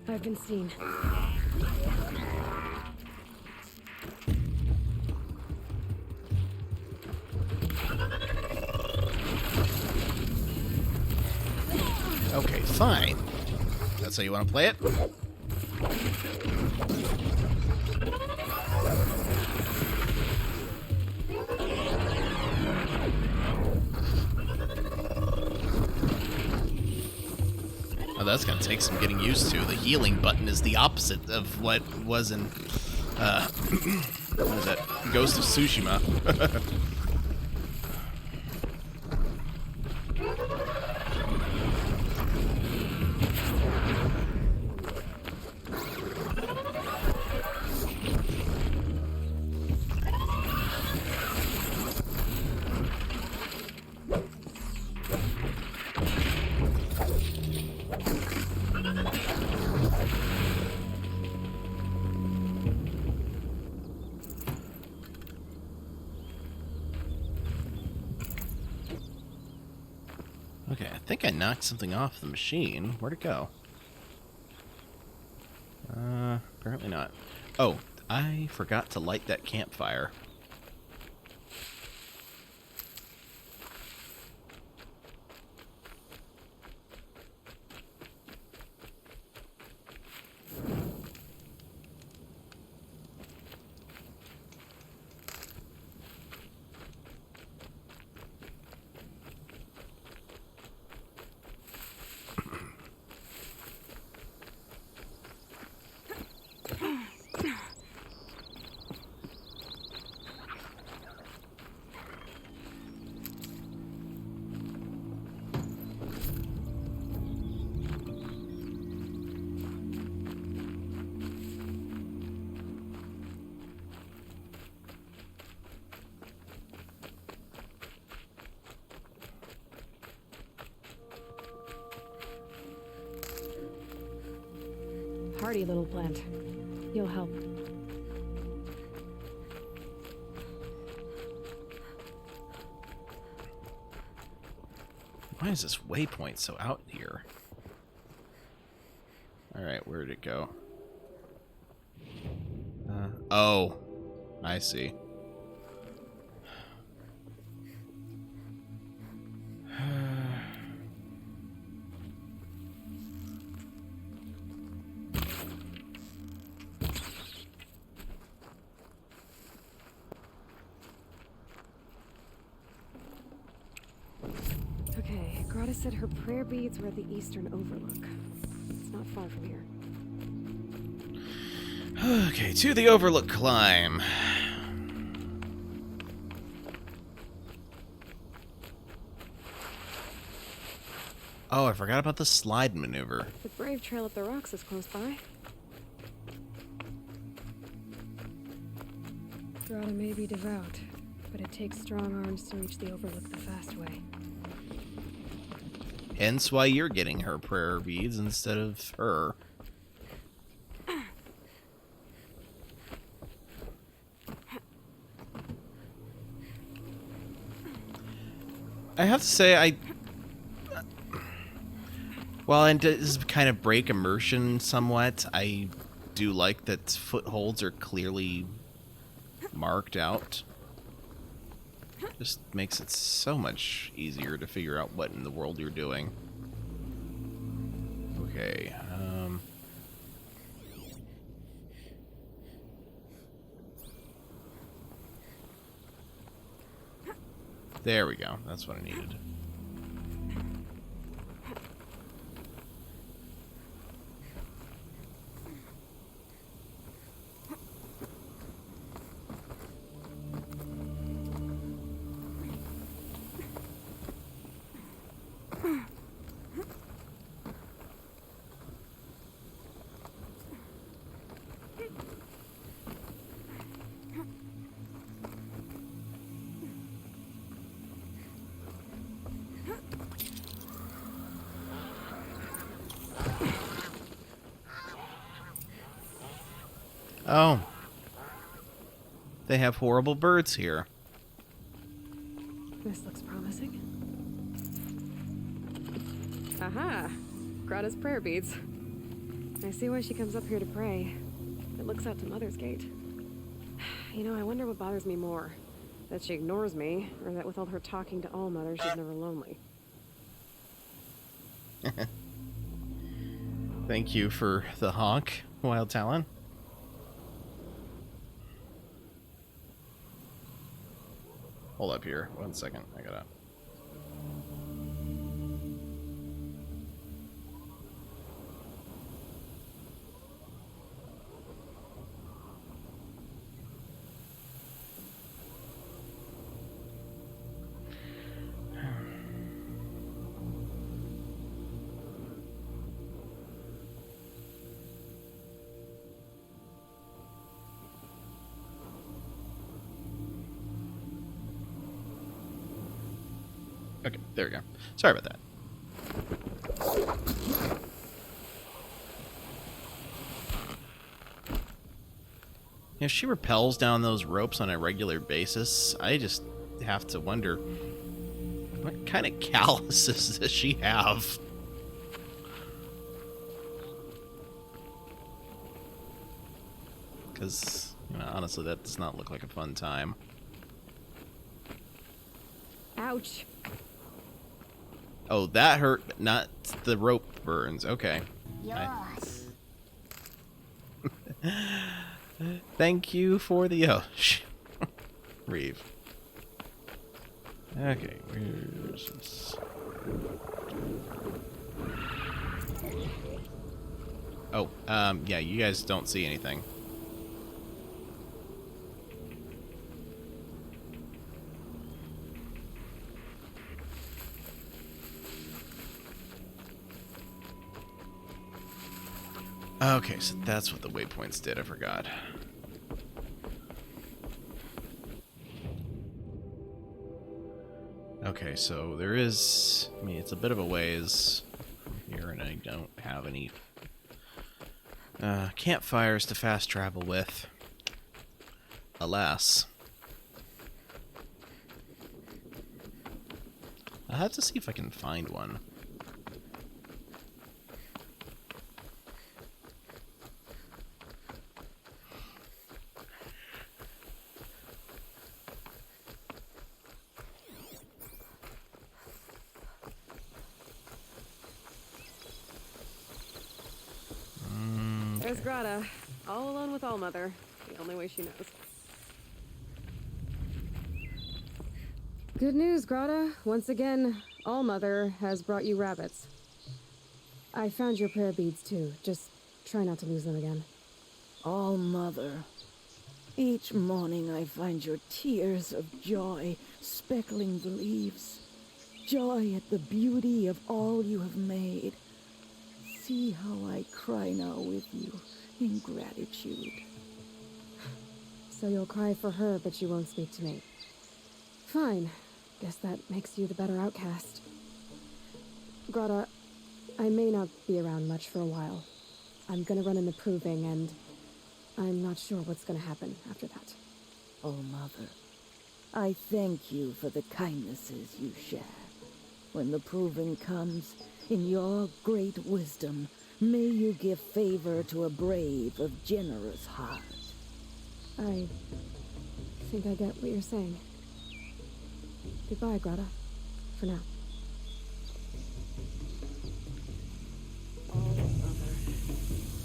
I've been seen. Fine. That's how you want to play it? Oh, that's gonna take some getting used to. The healing button is the opposite of what was in, what is that? Ghost of Tsushima. Okay, I think I knocked something off the machine. Where'd it go? Apparently not. Oh, I forgot to light that campfire. Hardy little plant. You'll help. Why is this waypoint so out here? Alright, where'd it go? Oh, I see. Okay, Grata said her prayer beads were at the eastern overlook. It's not far from here. Okay, to the overlook climb. Oh, I forgot about the slide maneuver. The brave trail up the rocks is close by. Grata may be devout, but it takes strong arms to reach the overlook the fast way. Hence why you're getting her prayer beads instead of her. I have to say, while it does kind of break immersion somewhat, I do like that footholds are clearly marked out. Just makes it so much easier to figure out what in the world you're doing. Okay, there we go. That's what I needed. Oh. They have horrible birds here. This looks promising. Aha! Grata's prayer beads. I see why she comes up here to pray. It looks out to Mother's Gate. You know, I wonder what bothers me more. That she ignores me, or that with all her talking to All-Mother, she's never lonely. Thank you for the honk, Wild Talon. Hold up here. 1 second. I gotta... Okay, there we go. Sorry about that. If she rappels down those ropes on a regular basis, I just have to wonder, what kind of calluses does she have? Because, you know, honestly, that does not look like a fun time. Ouch. Oh, that hurt, not the rope burns. Okay. Yours. Thank you for the Reeve. Okay, where's this? Oh, yeah, you guys don't see anything. Okay, so that's what the waypoints did. I forgot. Okay, so there is... I mean, it's a bit of a ways from here, and I don't have any campfires to fast travel with. Alas. I'll have to see if I can find one. There's Grata, all alone with Allmother, the only way she knows. Good news, Grata. Once again, Allmother has brought you rabbits. I found your prayer beads too. Just try not to lose them again. All Mother, each morning I find your tears of joy speckling the leaves. Joy at the beauty of all you have made. See how I cry now with you in gratitude. So you'll cry for her, but you won't speak to me. Fine. Guess that makes you the better outcast. Grata, I may not be around much for a while. I'm gonna run into proving, and I'm not sure what's gonna happen after that. Oh, Mother, I thank you for the kindnesses you share. When the proving comes, in your great wisdom, may you give favor to a brave of generous heart. I think I get what you're saying. Goodbye, Grata. For now. Oh, Mother,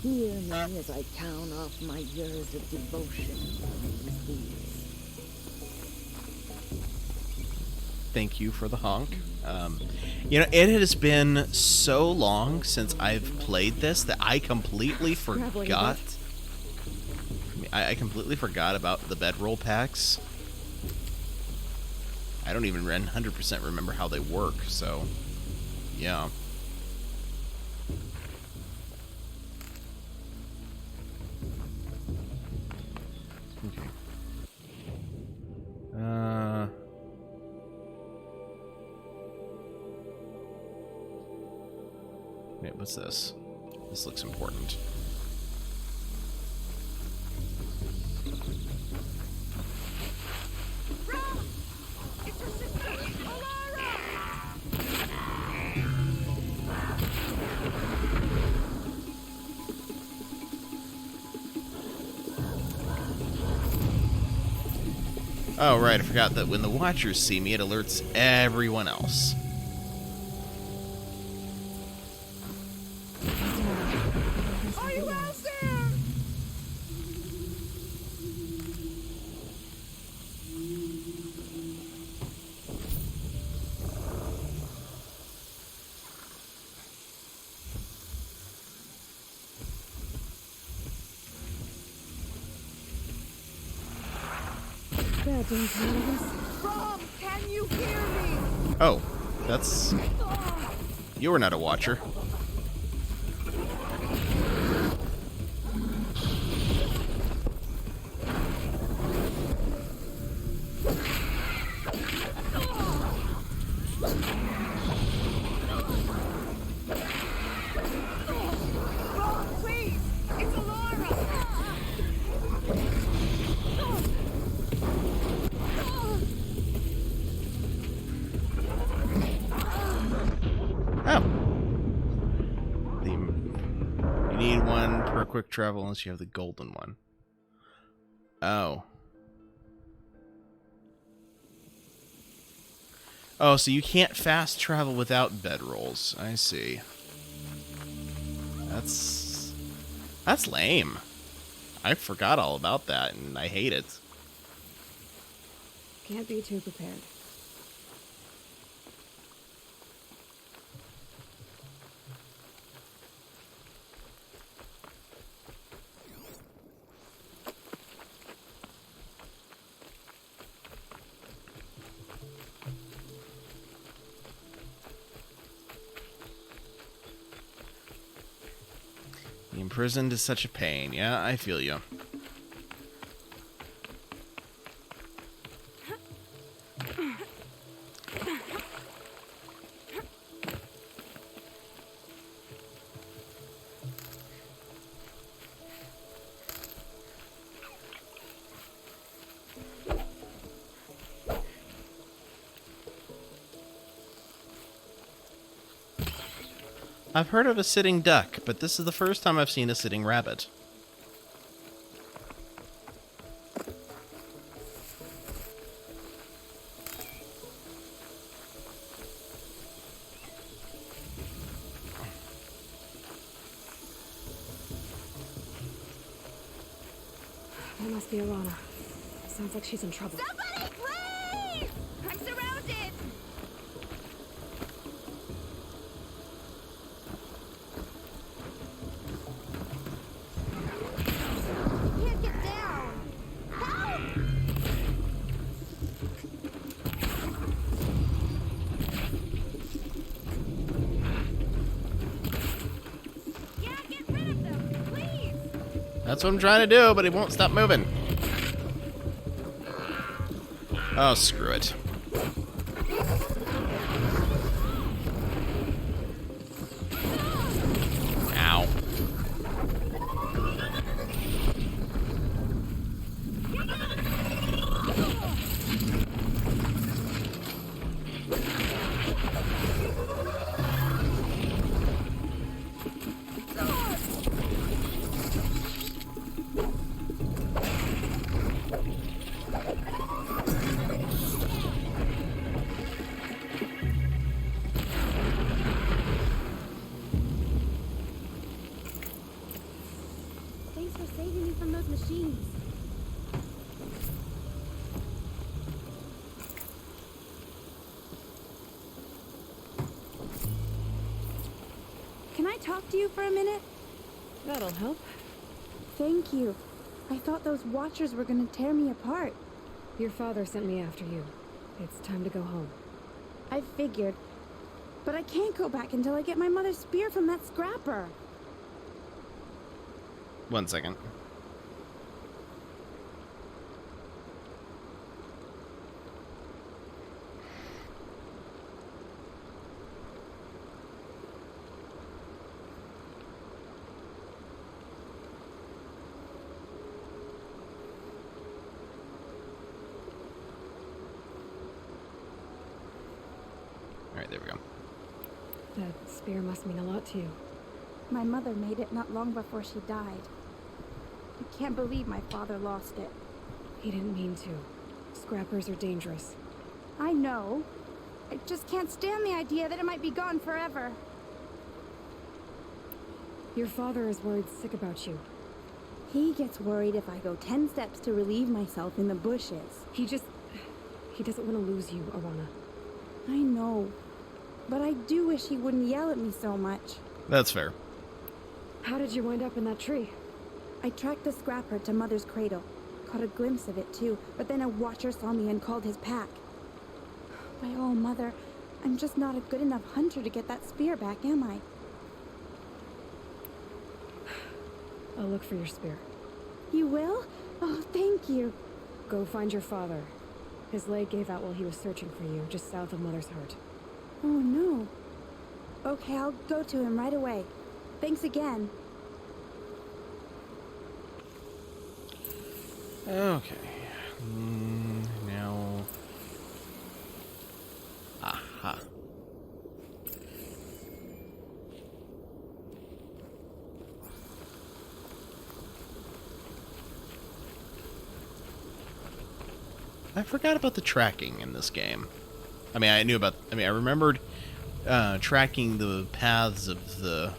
hear me as I count off my years of devotion on these wheels. Thank you for the honk. You know, it has been so long since I've played this that I completely forgot. I completely forgot about the bedroll packs. I don't even 100% remember how they work, so yeah. Okay. Wait, what's this? This looks important. Oh, right, I forgot that when the Watchers see me, it alerts everyone else. bad, James. Rom, can you hear me? Oh, that's... You were not a watcher. Rom, please! It's Alara! Oh. You need one per quick travel unless you have the golden one. Oh. Oh, so you can't fast travel without bedrolls. I see. That's lame. I forgot all about that, and I hate it. Can't be too prepared. The imprisoned is such a pain. Yeah, I feel you. I've heard of a sitting duck, but this is the first time I've seen a sitting rabbit. That must be Alana. Sounds like she's in trouble. Somebody, please! I'm surrounded! Can't get down! Help! Yeah, get rid of them, please! That's what I'm trying to do, but he won't stop moving. Oh, screw it. Ow. Thanks for saving me from those machines. Can I talk to you for a minute? That'll help. Thank you. I thought those watchers were gonna tear me apart. Your father sent me after you. It's time to go home. I figured. But I can't go back until I get my mother's spear from that scrapper. 1 second. Alright, there we go. That spear must mean a lot to you. My mother made it not long before she died. I can't believe my father lost it. He didn't mean to. Scrappers are dangerous. I know. I just can't stand the idea that it might be gone forever. Your father is worried sick about you. He gets worried if I go 10 steps to relieve myself in the bushes. He doesn't want to lose you, Arana. I know. But I do wish he wouldn't yell at me so much. That's fair. How did you wind up in that tree? I tracked the scrapper to Mother's cradle. caught a glimpse of it too, but then a watcher saw me and called his pack. By all, Mother, I'm just not a good enough hunter to get that spear back, am I? I'll look for your spear. You will? Oh, thank you. Go find your father. His leg gave out while he was searching for you, just south of Mother's Heart. Oh, no. Okay, I'll go to him right away. Thanks again. Okay. Now... Aha. I forgot about the tracking in this game. I mean, I remembered tracking the paths of the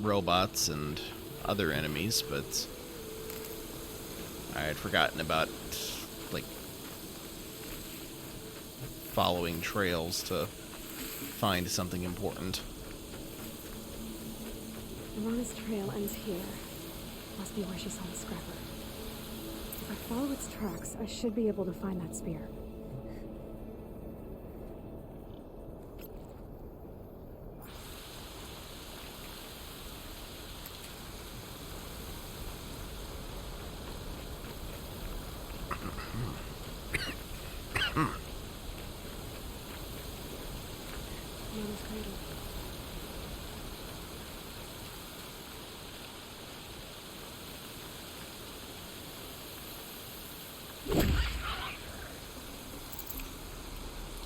robots and other enemies, but I had forgotten about, like, following trails to find something important. Ivana's trail ends here. Must be where she saw the scrapper. If I follow its tracks, I should be able to find that spear. Mother's cradle.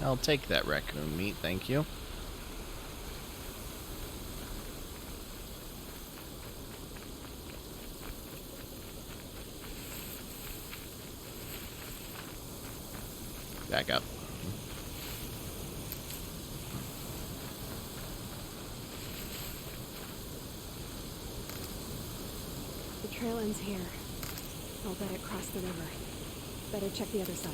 I'll take that raccoon meat, thank you. Back up. The trail ends here. I'll bet it crossed the river. Better check the other side.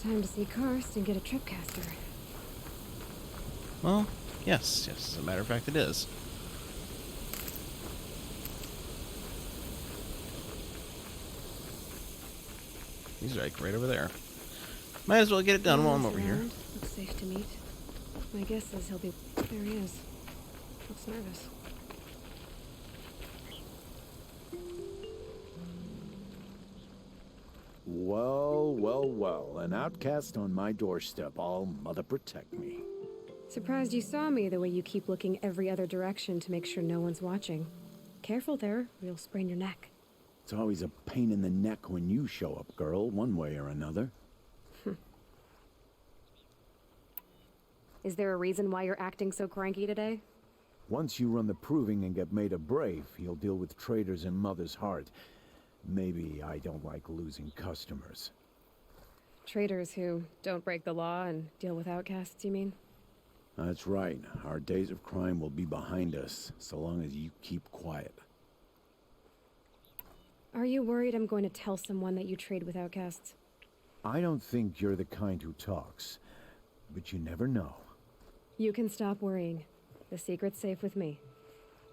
Time to see Karst and get a tripcaster. Well, yes, as a matter of fact it is. He's like right over there. Might as well get it done while I'm over here. Looks safe to meet. My guess is he'll be... There he is. Looks nervous. Well, well, well. An outcast on my doorstep. All mother protect me. Surprised you saw me the way you keep looking every other direction to make sure no one's watching. Careful there, or you'll sprain your neck. It's always a pain in the neck when you show up, girl, one way or another. Is there a reason why you're acting so cranky today? Once you run the proving and get made a brave, you'll deal with traitors in Mother's Heart. Maybe I don't like losing customers. Traitors who don't break the law and deal with outcasts, you mean? That's right. Our days of crime will be behind us, so long as you keep quiet. Are you worried I'm going to tell someone that you trade with outcasts? I don't think you're the kind who talks, but you never know. You can stop worrying. The secret's safe with me.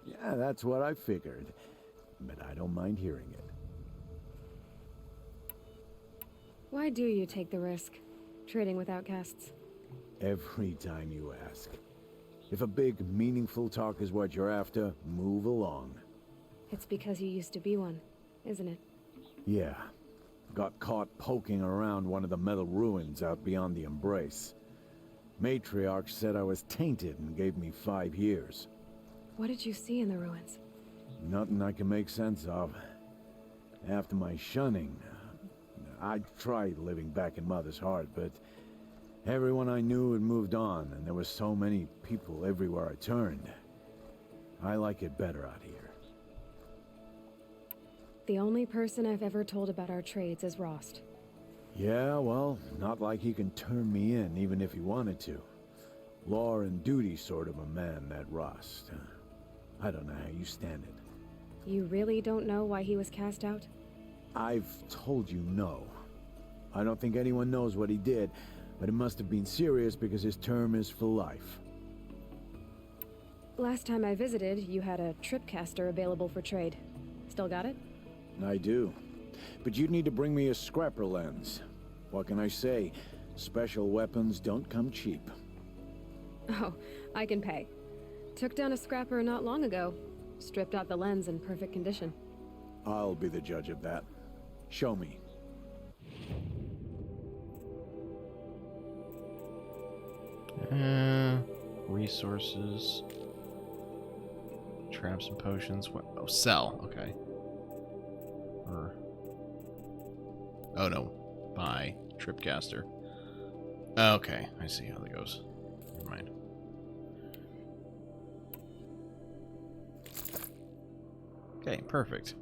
Yeah, that's what I figured, but I don't mind hearing it. Why do you take the risk, trading with outcasts? Every time you ask. If a big, meaningful talk is what you're after, move along. It's because you used to be one, isn't it? Yeah. Got caught poking around one of the metal ruins out beyond the Embrace. Matriarch said I was tainted and gave me 5 years. What did you see in the ruins? Nothing I can make sense of. After my shunning, I tried living back in Mother's Heart, but everyone I knew had moved on, and there were so many people everywhere I turned. I like it better out here. The only person I've ever told about our trades is Rost. Yeah, well, not like he can turn me in, even if he wanted to. Law and duty sort of a man, that Rost. I don't know how you stand it. You really don't know why he was cast out? I've told you no. I don't think anyone knows what he did, but it must have been serious because his term is for life. Last time I visited, you had a tripcaster available for trade. Still got it? I do. But you'd need to bring me a scrapper lens. What can I say? Special weapons don't come cheap. Oh, I can pay. Took down a scrapper not long ago. Stripped out the lens in perfect condition. I'll be the judge of that. Show me. Resources. Traps and potions. What? Oh, sell. Okay. Or... Oh, no. Buy. Tripcaster. Okay, I see how that goes. Never mind. Okay, perfect.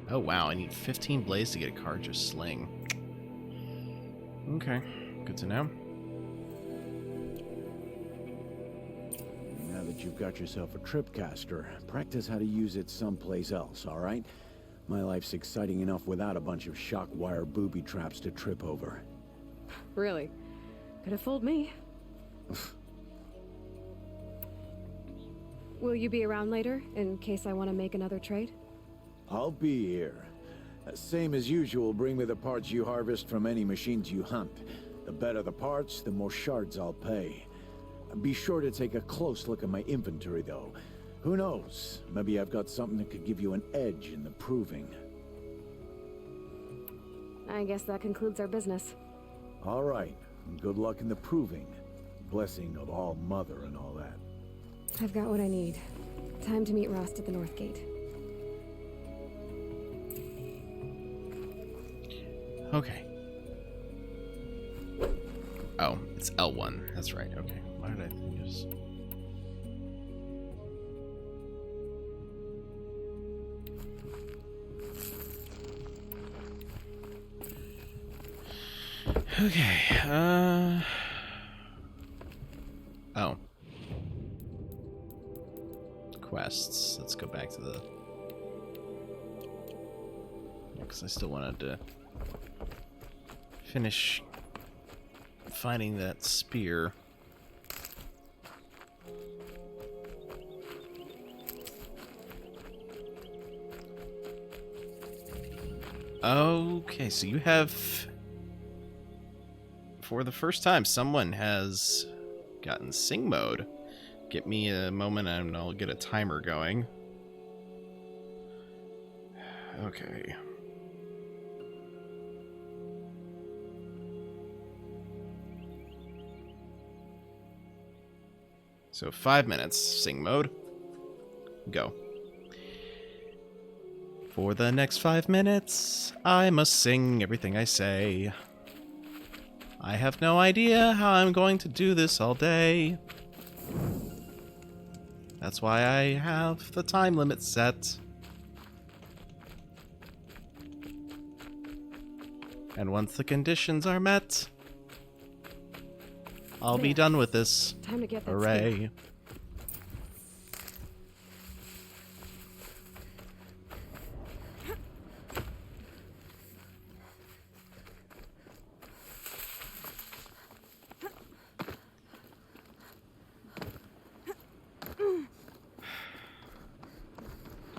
Oh wow, I need 15 blades to get a cartridge sling. Okay, good to know. Now that you've got yourself a tripcaster, practice how to use it someplace else, alright? My life's exciting enough without a bunch of shock wire booby traps to trip over. Really? Could have fooled me. Will you be around later, in case I want to make another trade? I'll be here. Same as usual, bring me the parts you harvest from any machines you hunt. The better the parts, the more shards I'll pay. Be sure to take a close look at my inventory, though. Who knows? Maybe I've got something that could give you an edge in the proving. I guess that concludes our business. All right. Good luck in the proving. Blessing of All Mother and all that. I've got what I need. Time to meet Rost at the North Gate. Okay. Oh, it's L1. That's right. Okay. Why did I think it was... Okay. Oh. Quests. Let's go back to the... Because I still wanted to finish finding that spear. Okay, so you have... For the first time, someone has gotten sing mode. Get me a moment and I'll get a timer going. Okay. So 5 minutes, sing mode. Go. For the next 5 minutes, I must sing everything I say. I have no idea how I'm going to do this all day. That's why I have the time limit set. And once the conditions are met, I'll be done with this. Time to get that Hooray. spear.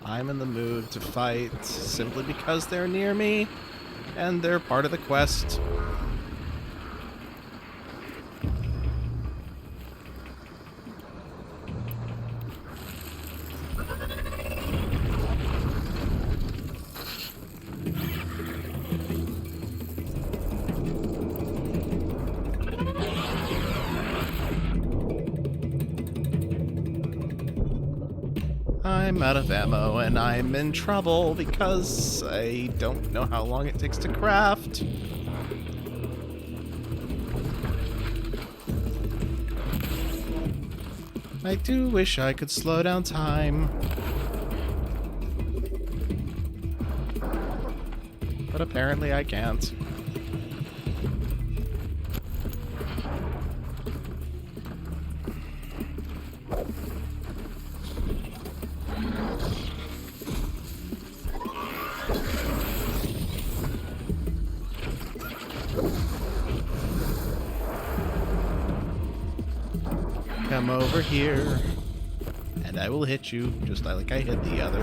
I'm in the mood to fight simply because they're near me and they're part of the quest. I'm out of ammo and I'm in trouble because I don't know how long it takes to craft. I do wish I could slow down time. But apparently I can't. Come over here, and I will hit you just like I hit the other.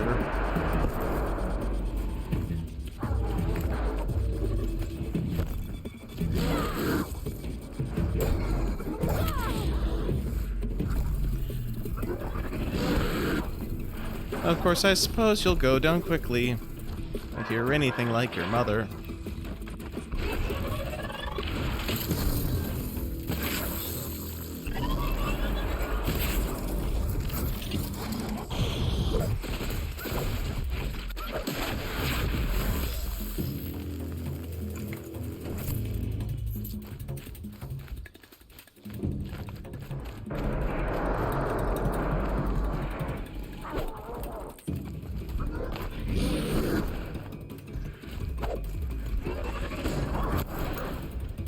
Of course, I suppose you'll go down quickly if you're anything like your mother.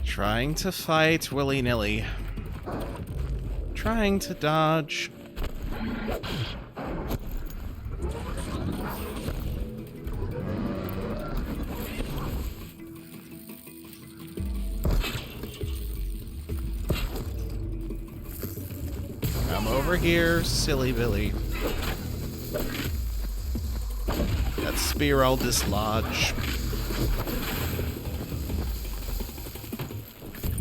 Trying to fight willy-nilly. Trying to dodge. Come over here, silly Billy. That spear I'll dislodge.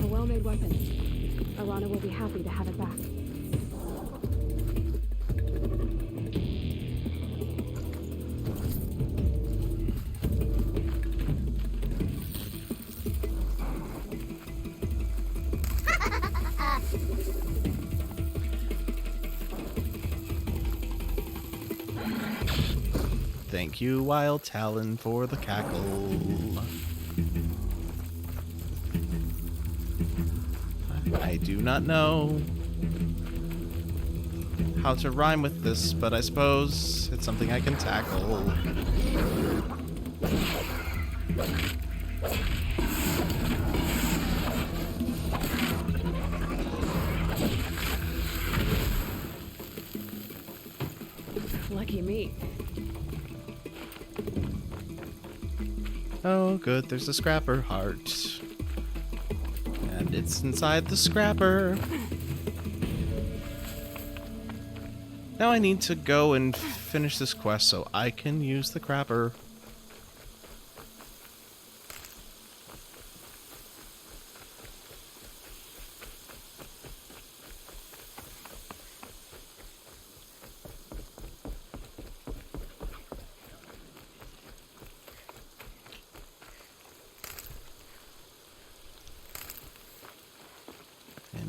A well-made weapon. Arana will be happy to have it back. Thank you, Wild Talon, for the cackle. I do not know how to rhyme with this, but I suppose it's something I can tackle. Lucky me. Oh, good, there's a scrapper heart. And it's inside the scrapper. Now I need to go and finish this quest so I can use the crapper.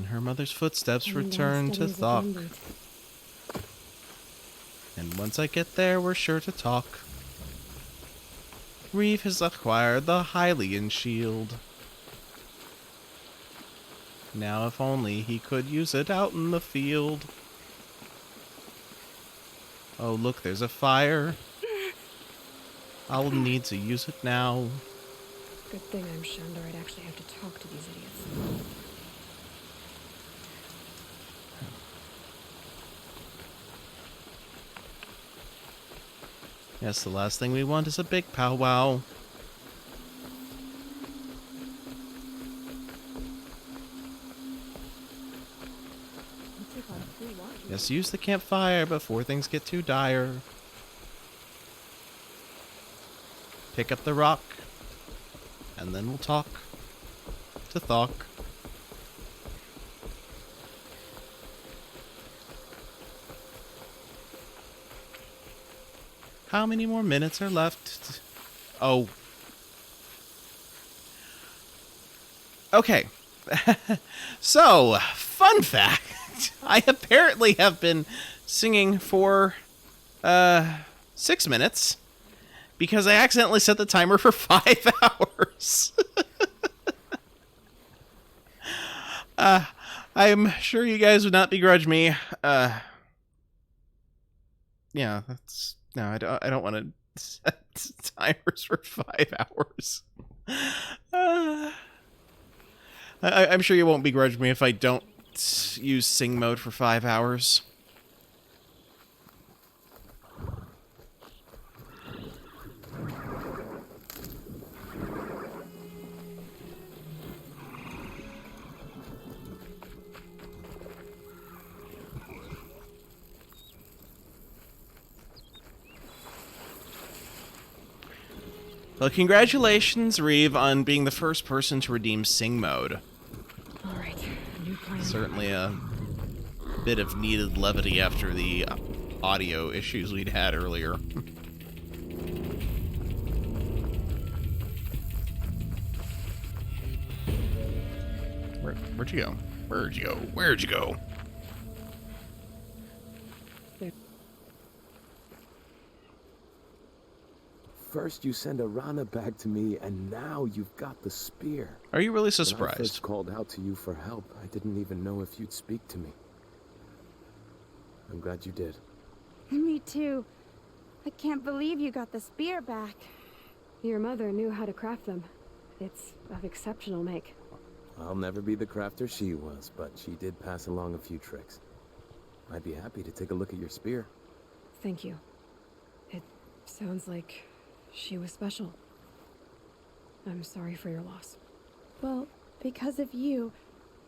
Her mother's footsteps return to Thok. And once I get there, we're sure to talk. Reeve has acquired the Hylian shield. Now if only he could use it out in the field. Oh look, there's a fire. I'll need to use it now. Good thing I'm shunned, or I'd actually have to talk to these idiots. Yes, the last thing we want is a big powwow. Yes, use the campfire before things get too dire. Pick up the rock, and then we'll talk to Thok. How many more minutes are left? Oh. Okay. So, fun fact. I apparently have been singing for 6 minutes because I accidentally set the timer for 5 hours. I'm sure you guys would not begrudge me. Yeah, that's... No, I don't want to set timers for 5 hours. I'm sure you won't begrudge me if I don't use sing mode for 5 hours. Well, congratulations, Reeve, on being the first person to redeem Sing mode. Alright, new plan. Certainly a bit of needed levity after the audio issues we'd had earlier. Where'd you go? Where'd you go? Where'd you go? First you send Arana back to me, and now you've got the spear. Are you really so When I surprised? first called out to you for help, I didn't even know if you'd speak to me. I'm glad you did. Me too. I can't believe you got the spear back. Your mother knew how to craft them. It's of exceptional make. I'll never be the crafter she was, but she did pass along a few tricks. I'd be happy to take a look at your spear. Thank you. It sounds like she was special. I'm sorry for your loss. Well, because of you,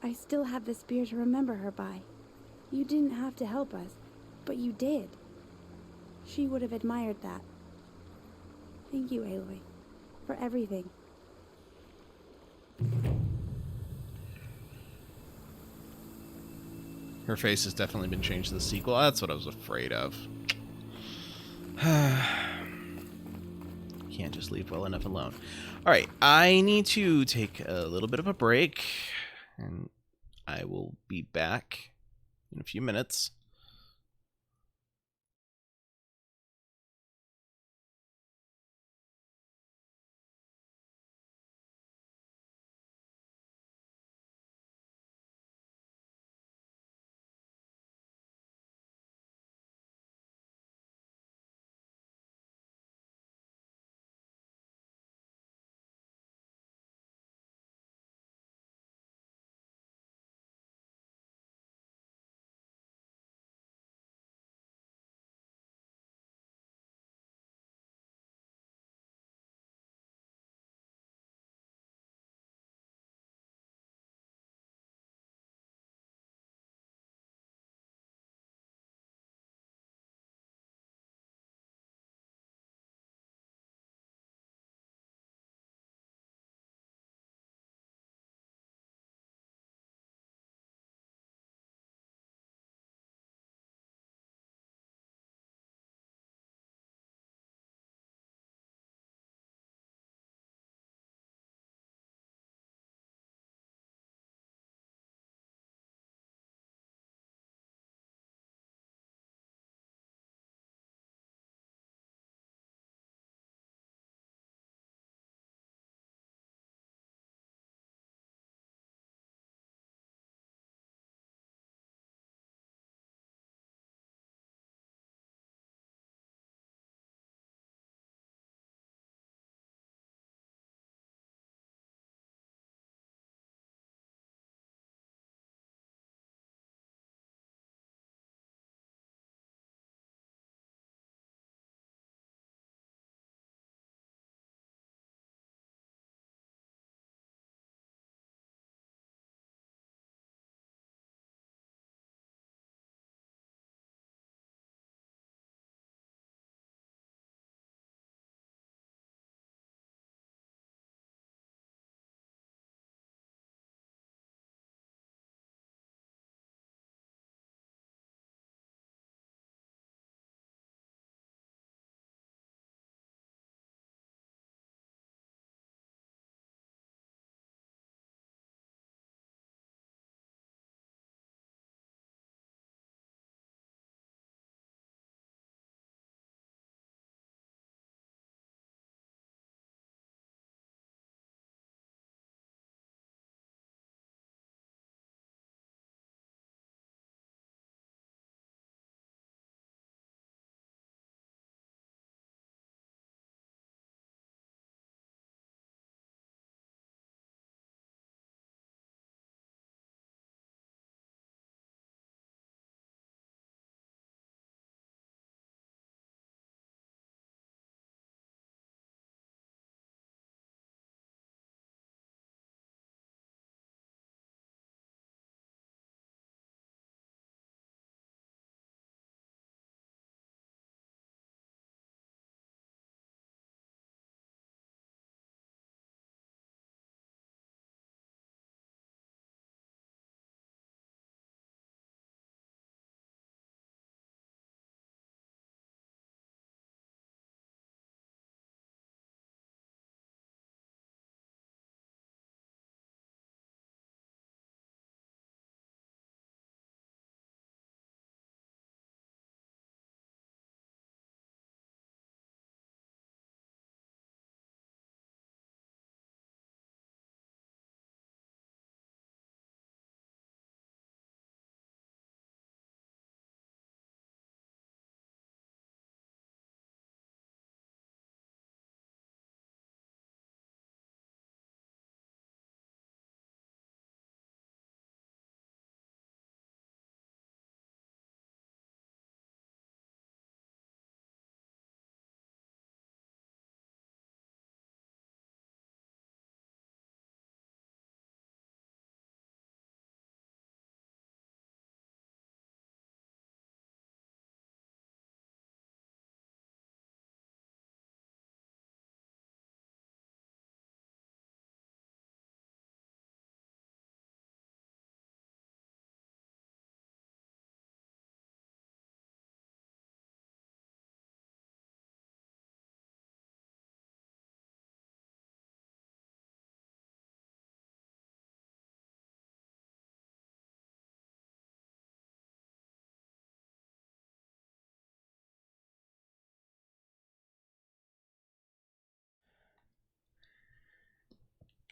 I still have the spear to remember her by. You didn't have to help us, but you did. She would have admired that. Thank you, Aloy, for everything. Her face has definitely been changed to the sequel. That's what I was afraid of. Can't just leave well enough alone. Alright, I need to take a little bit of a break, and I will be back in a few minutes.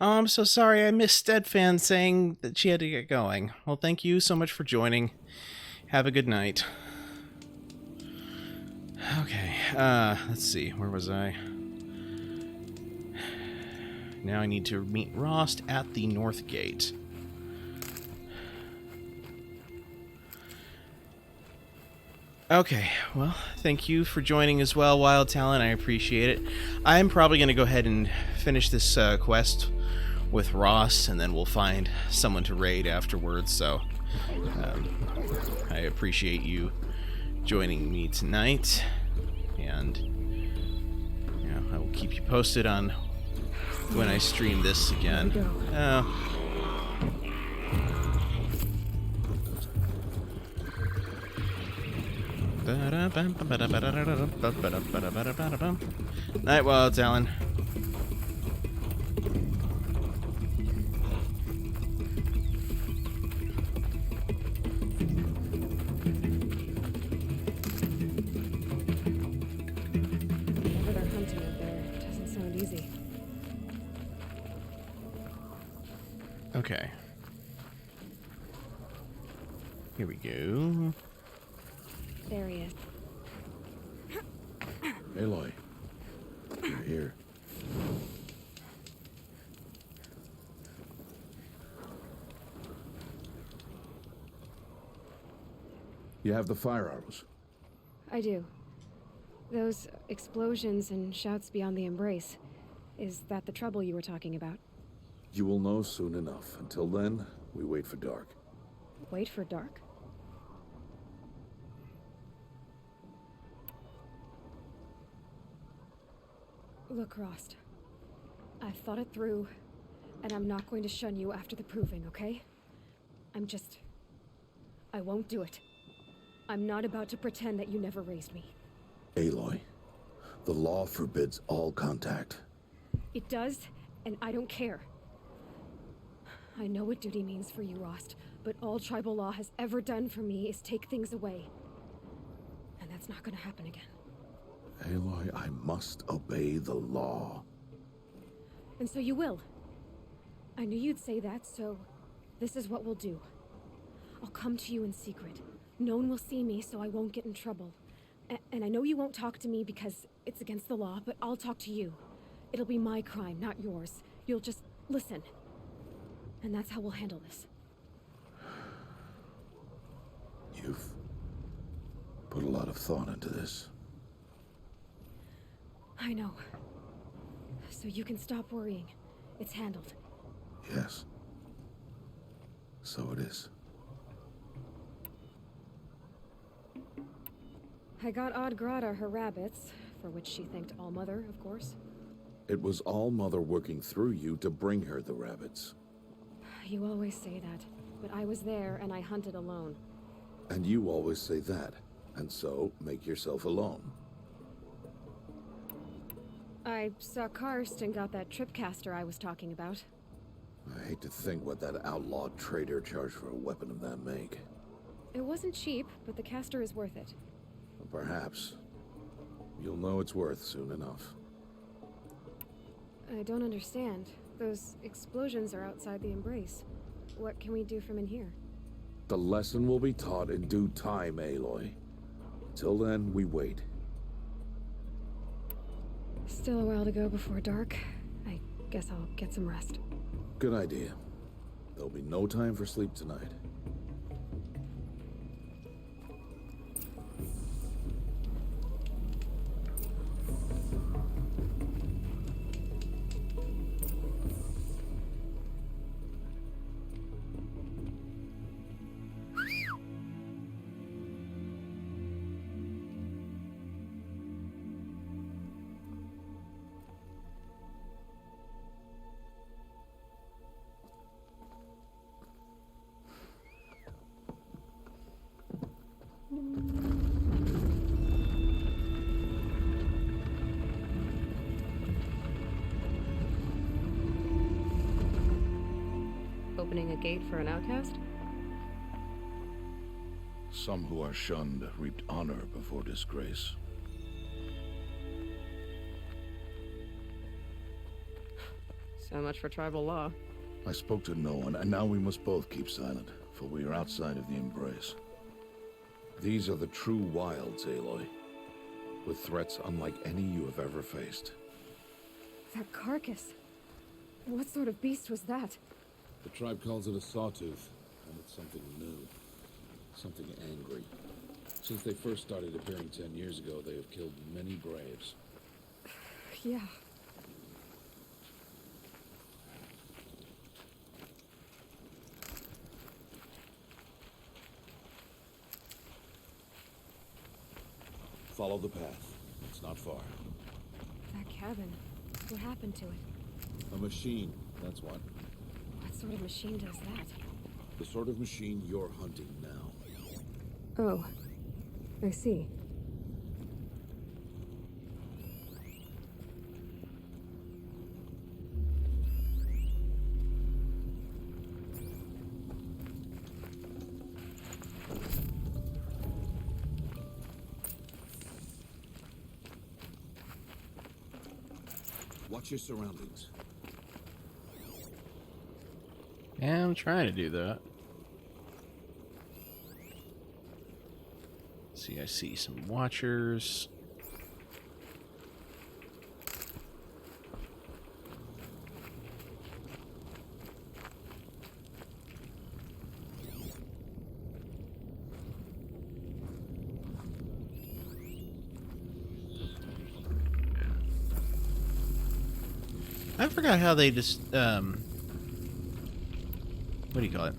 Oh, I'm so sorry I missed Steadfan saying that she had to get going. Well, thank you so much for joining. Have a good night. Okay, let's see. Where was I? Now I need to meet Rost at the North Gate. Okay, well, thank you for joining as well, Wild Talent. I appreciate it. I'm probably going to go ahead and finish this quest with Ross, and then we'll find someone to raid afterwards. So I appreciate you joining me tonight, and I will keep you posted on when I stream this again. Night, Wild Talon. Whatever they're hunting up there, it doesn't sound easy. Okay. Here we go. There he is. Aloy, you're here. You have the fire arrows. I do. Those explosions and shouts beyond the embrace. Is that the trouble you were talking about? You will know soon enough. Until then, we wait for dark. Wait for dark? Look, Rost. I've thought it through, and I'm not going to shun you after the proving, okay? I won't do it. I'm not about to pretend that you never raised me. Aloy, the law forbids all contact. It does, and I don't care. I know what duty means for you, Rost, but all tribal law has ever done for me is take things away. And that's not gonna happen again. Aloy, I must obey the law. And so you will. I knew you'd say that, so this is what we'll do. I'll come to you in secret. No one will see me, so I won't get in trouble. And I know you won't talk to me because it's against the law, but I'll talk to you. It'll be my crime, not yours. You'll just listen. And that's how we'll handle this. You've put a lot of thought into this. I know. So you can stop worrying. It's handled. Yes. So it is. I got Odd Grata her rabbits, for which she thanked All-Mother, of course. It was All-Mother working through you to bring her the rabbits. You always say that, but I was there and I hunted alone. And you always say that, and so make yourself alone. I saw Karst and got that tripcaster I was talking about. I hate to think what that outlawed trader charged for a weapon of that make. It wasn't cheap, but the caster is worth it. Perhaps. You'll know it's worth soon enough. I don't understand. Those explosions are outside the embrace. What can we do from in here? The lesson will be taught in due time, Aloy. Till then, we wait. Still a while to go before dark. I guess I'll get some rest. Good idea. There'll be no time for sleep tonight. Opening a gate for an outcast? Some who are shunned reaped honor before disgrace. So much for tribal law. I spoke to no one, and now we must both keep silent, for we are outside of the embrace. These are the true wilds, Aloy, with threats unlike any you have ever faced. That carcass. What sort of beast was that? The tribe calls it a sawtooth, and it's something new. Something angry. Since they first started appearing 10 years ago, they have killed many braves. Yeah. Follow the path. It's not far. That cabin. What happened to it? A machine, that's what. What sort of machine does that? The sort of machine you're hunting now. Oh. I see. Watch your surroundings. Yeah, I'm trying to do that. See, I see some watchers. I forgot how they just, what do you call it?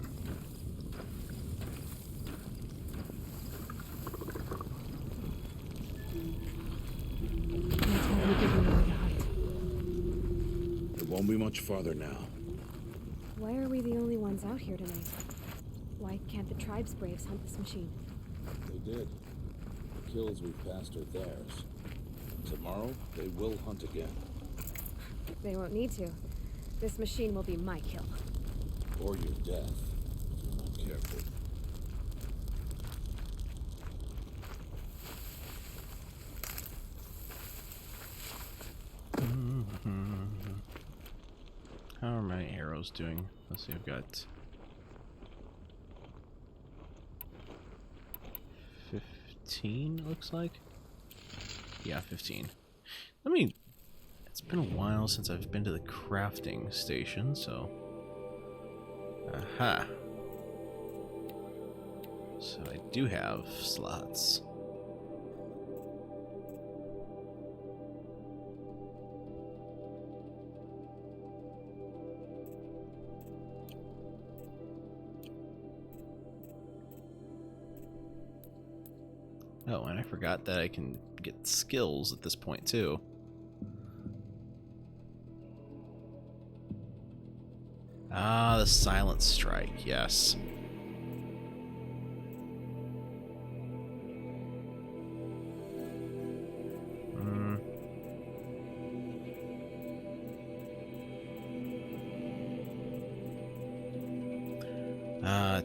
It won't be much farther now. Why are we the only ones out here tonight? Why can't the tribe's braves hunt this machine? They did. The kills we've passed are theirs. Tomorrow, they will hunt again. They won't need to. This machine will be my kill. Or your death, if you're not careful. How are my arrows doing? Let's see, I've got 15, looks like. Yeah, 15. Let me... It's been a while since I've been to the crafting station, so... Aha! So I do have slots. Oh, and I forgot that I can get skills at this point, too. Ah, the Silent Strike, yes.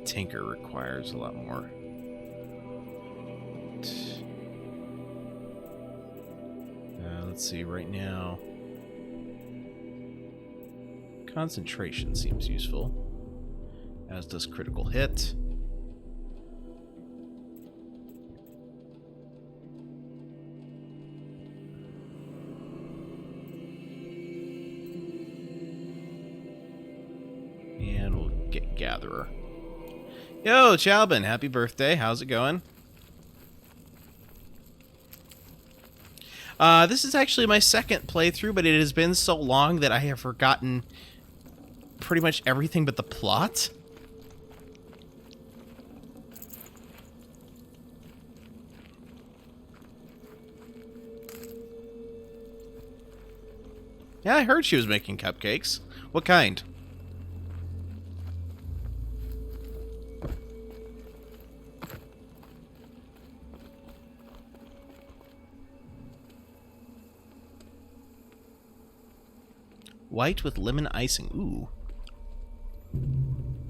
Tinker requires a lot more. Let's see, right now... Concentration seems useful, as does critical hit. And we'll get Gatherer. Yo, Chalbin, happy birthday. How's it going? This is actually my second playthrough, but it has been so long that I have forgotten pretty much everything but the plot. Yeah, I heard she was making cupcakes. What kind? White with lemon icing. Ooh.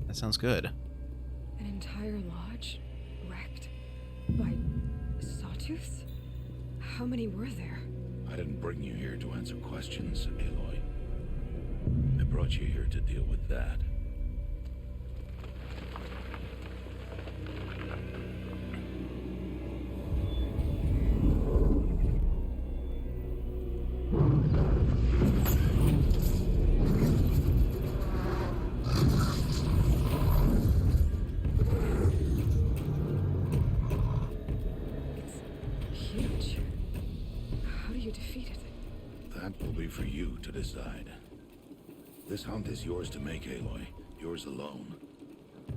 That sounds good. An entire lodge wrecked by sawtooths? How many were there? I didn't bring you here to answer questions, Aloy. I brought you here to deal with that. Huge. How do you defeat it? That will be for you to decide. This hunt is yours to make, Aloy. Yours alone.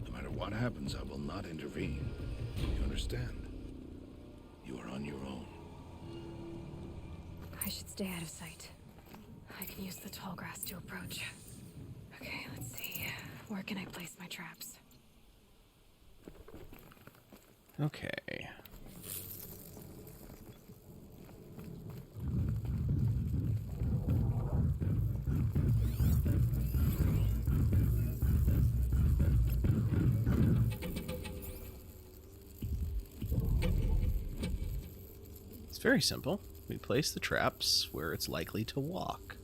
No matter what happens, I will not intervene. You understand? You are on your own. I should stay out of sight. I can use the tall grass to approach. Okay, let's see. Where can I place my traps? Okay. It's very simple. We place the traps where it's likely to walk.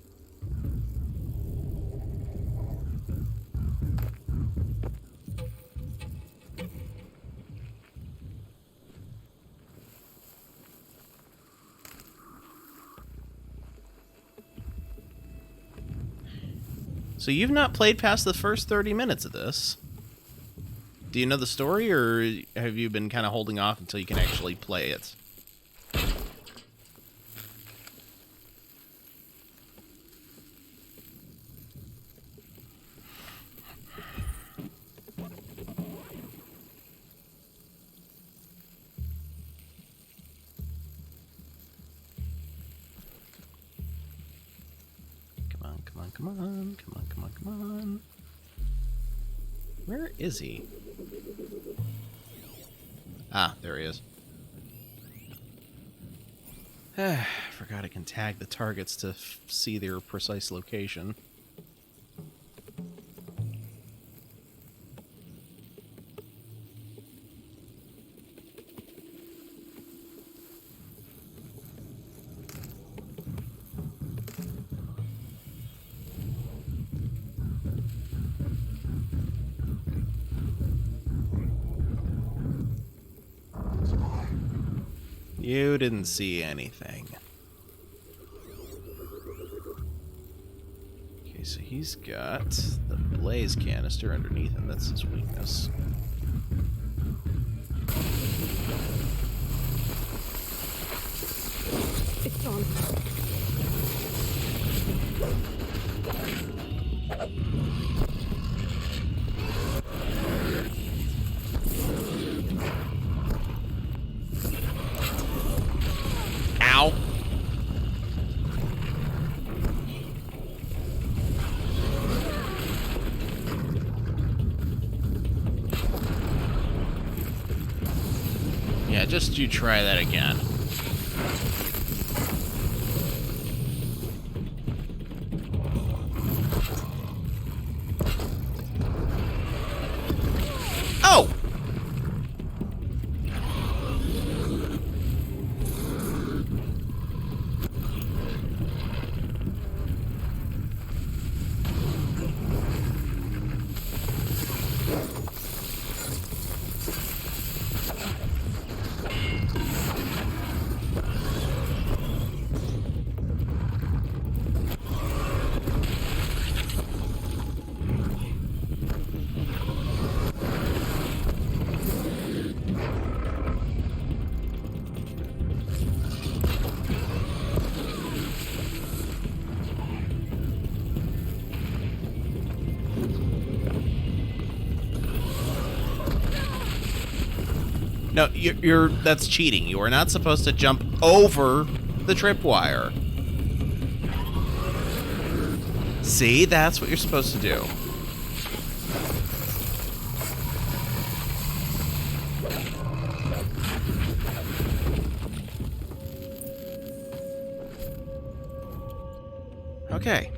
So you've not played past the first 30 minutes of this. Do you know the story, or have you been kind of holding off until you can actually play it? Come on. Where is he? Ah, there he is. Forgot I can tag the targets to see their precise location. You didn't see anything. Okay, so he's got the blaze canister underneath him. That's his weakness. It's on. Ow. Yeah, just you try that again. Oh! No, that's cheating. You are not supposed to jump over the tripwire. See, that's what you're supposed to do. Okay.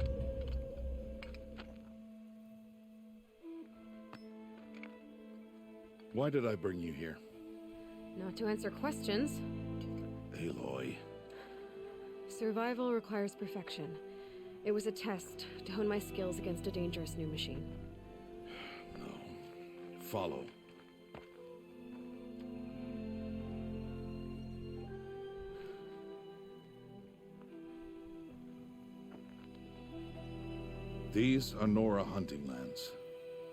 Why did I bring you here? Not to answer questions. Aloy. Survival requires perfection. It was a test to hone my skills against a dangerous new machine. No. Follow. These are Nora hunting lands.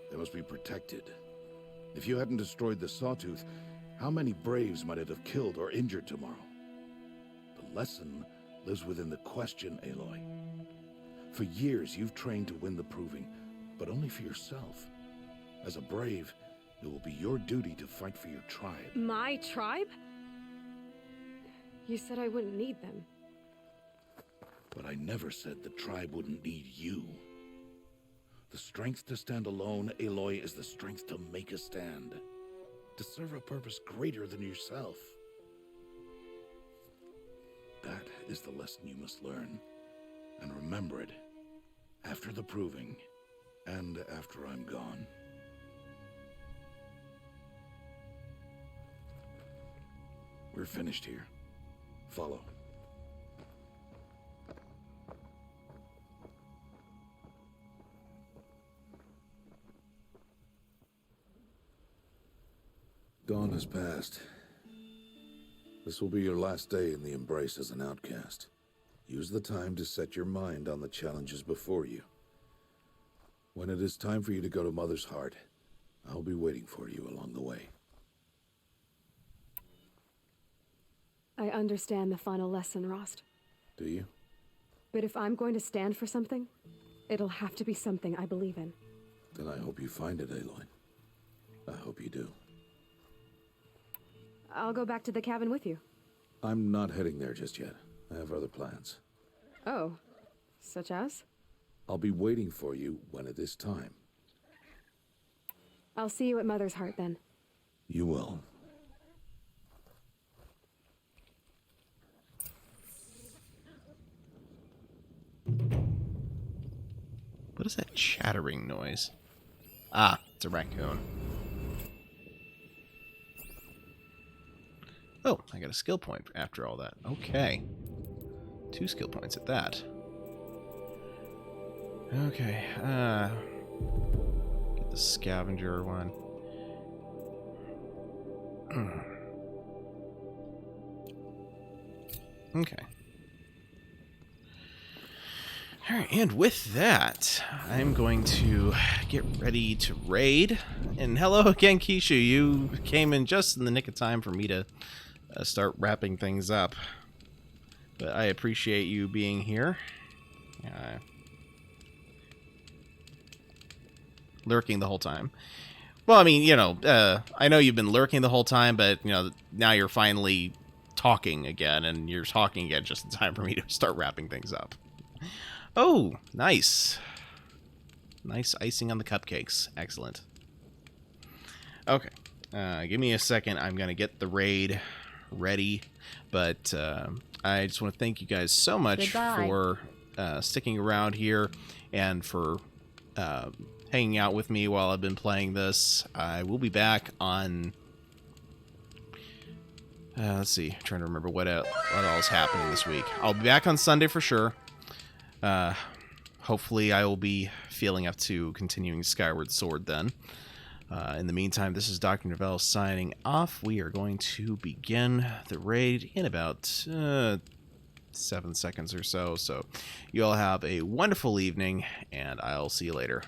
They must be protected. If you hadn't destroyed the Sawtooth, how many Braves might it have killed or injured tomorrow? The lesson lives within the question, Aloy. For years, you've trained to win the Proving, but only for yourself. As a Brave, it will be your duty to fight for your tribe. My tribe? You said I wouldn't need them. But I never said the tribe wouldn't need you. The strength to stand alone, Aloy, is the strength to make a stand. To serve a purpose greater than yourself. That is the lesson you must learn. And remember it. After the Proving. And after I'm gone. We're finished here. Follow. Dawn has passed. This will be your last day in the Embrace as an outcast. Use the time to set your mind on the challenges before you. When it is time for you to go to Mother's Heart, I'll be waiting for you along the way. I understand the final lesson, Rost. Do you? But if I'm going to stand for something, it'll have to be something I believe in. Then I hope you find it, Aloy. I hope you do. I'll go back to the cabin with you. I'm not heading there just yet. I have other plans. Oh, such as? I'll be waiting for you when it is time. I'll see you at Mother's Heart then. You will. What is that chattering noise? Ah, it's a raccoon. Oh, I got a skill point after all that. Okay. 2 skill points at that. Okay, get the scavenger one. Okay. Alright, and with that, I'm going to get ready to raid. And hello again, Keisha. You came in just in the nick of time for me to start wrapping things up. But I appreciate you being here. Lurking the whole time. Well, I mean, you know, I know you've been lurking the whole time, but, you know, now you're finally talking again, and you're talking again just in time for me to start wrapping things up. Oh, nice. Nice icing on the cupcakes. Excellent. Okay. Give me a second. I'm going to get the raid ready. But I just want to thank you guys so much for sticking around here and for hanging out with me while I've been playing this. I will be back on... let's see. I'm trying to remember what all is happening this week. I'll be back on Sunday for sure. Hopefully I will be feeling up to continuing Skyward Sword then. In the meantime, this is Dr. Novelle signing off. We are going to begin the raid in about 7 seconds or so. So you all have a wonderful evening, and I'll see you later.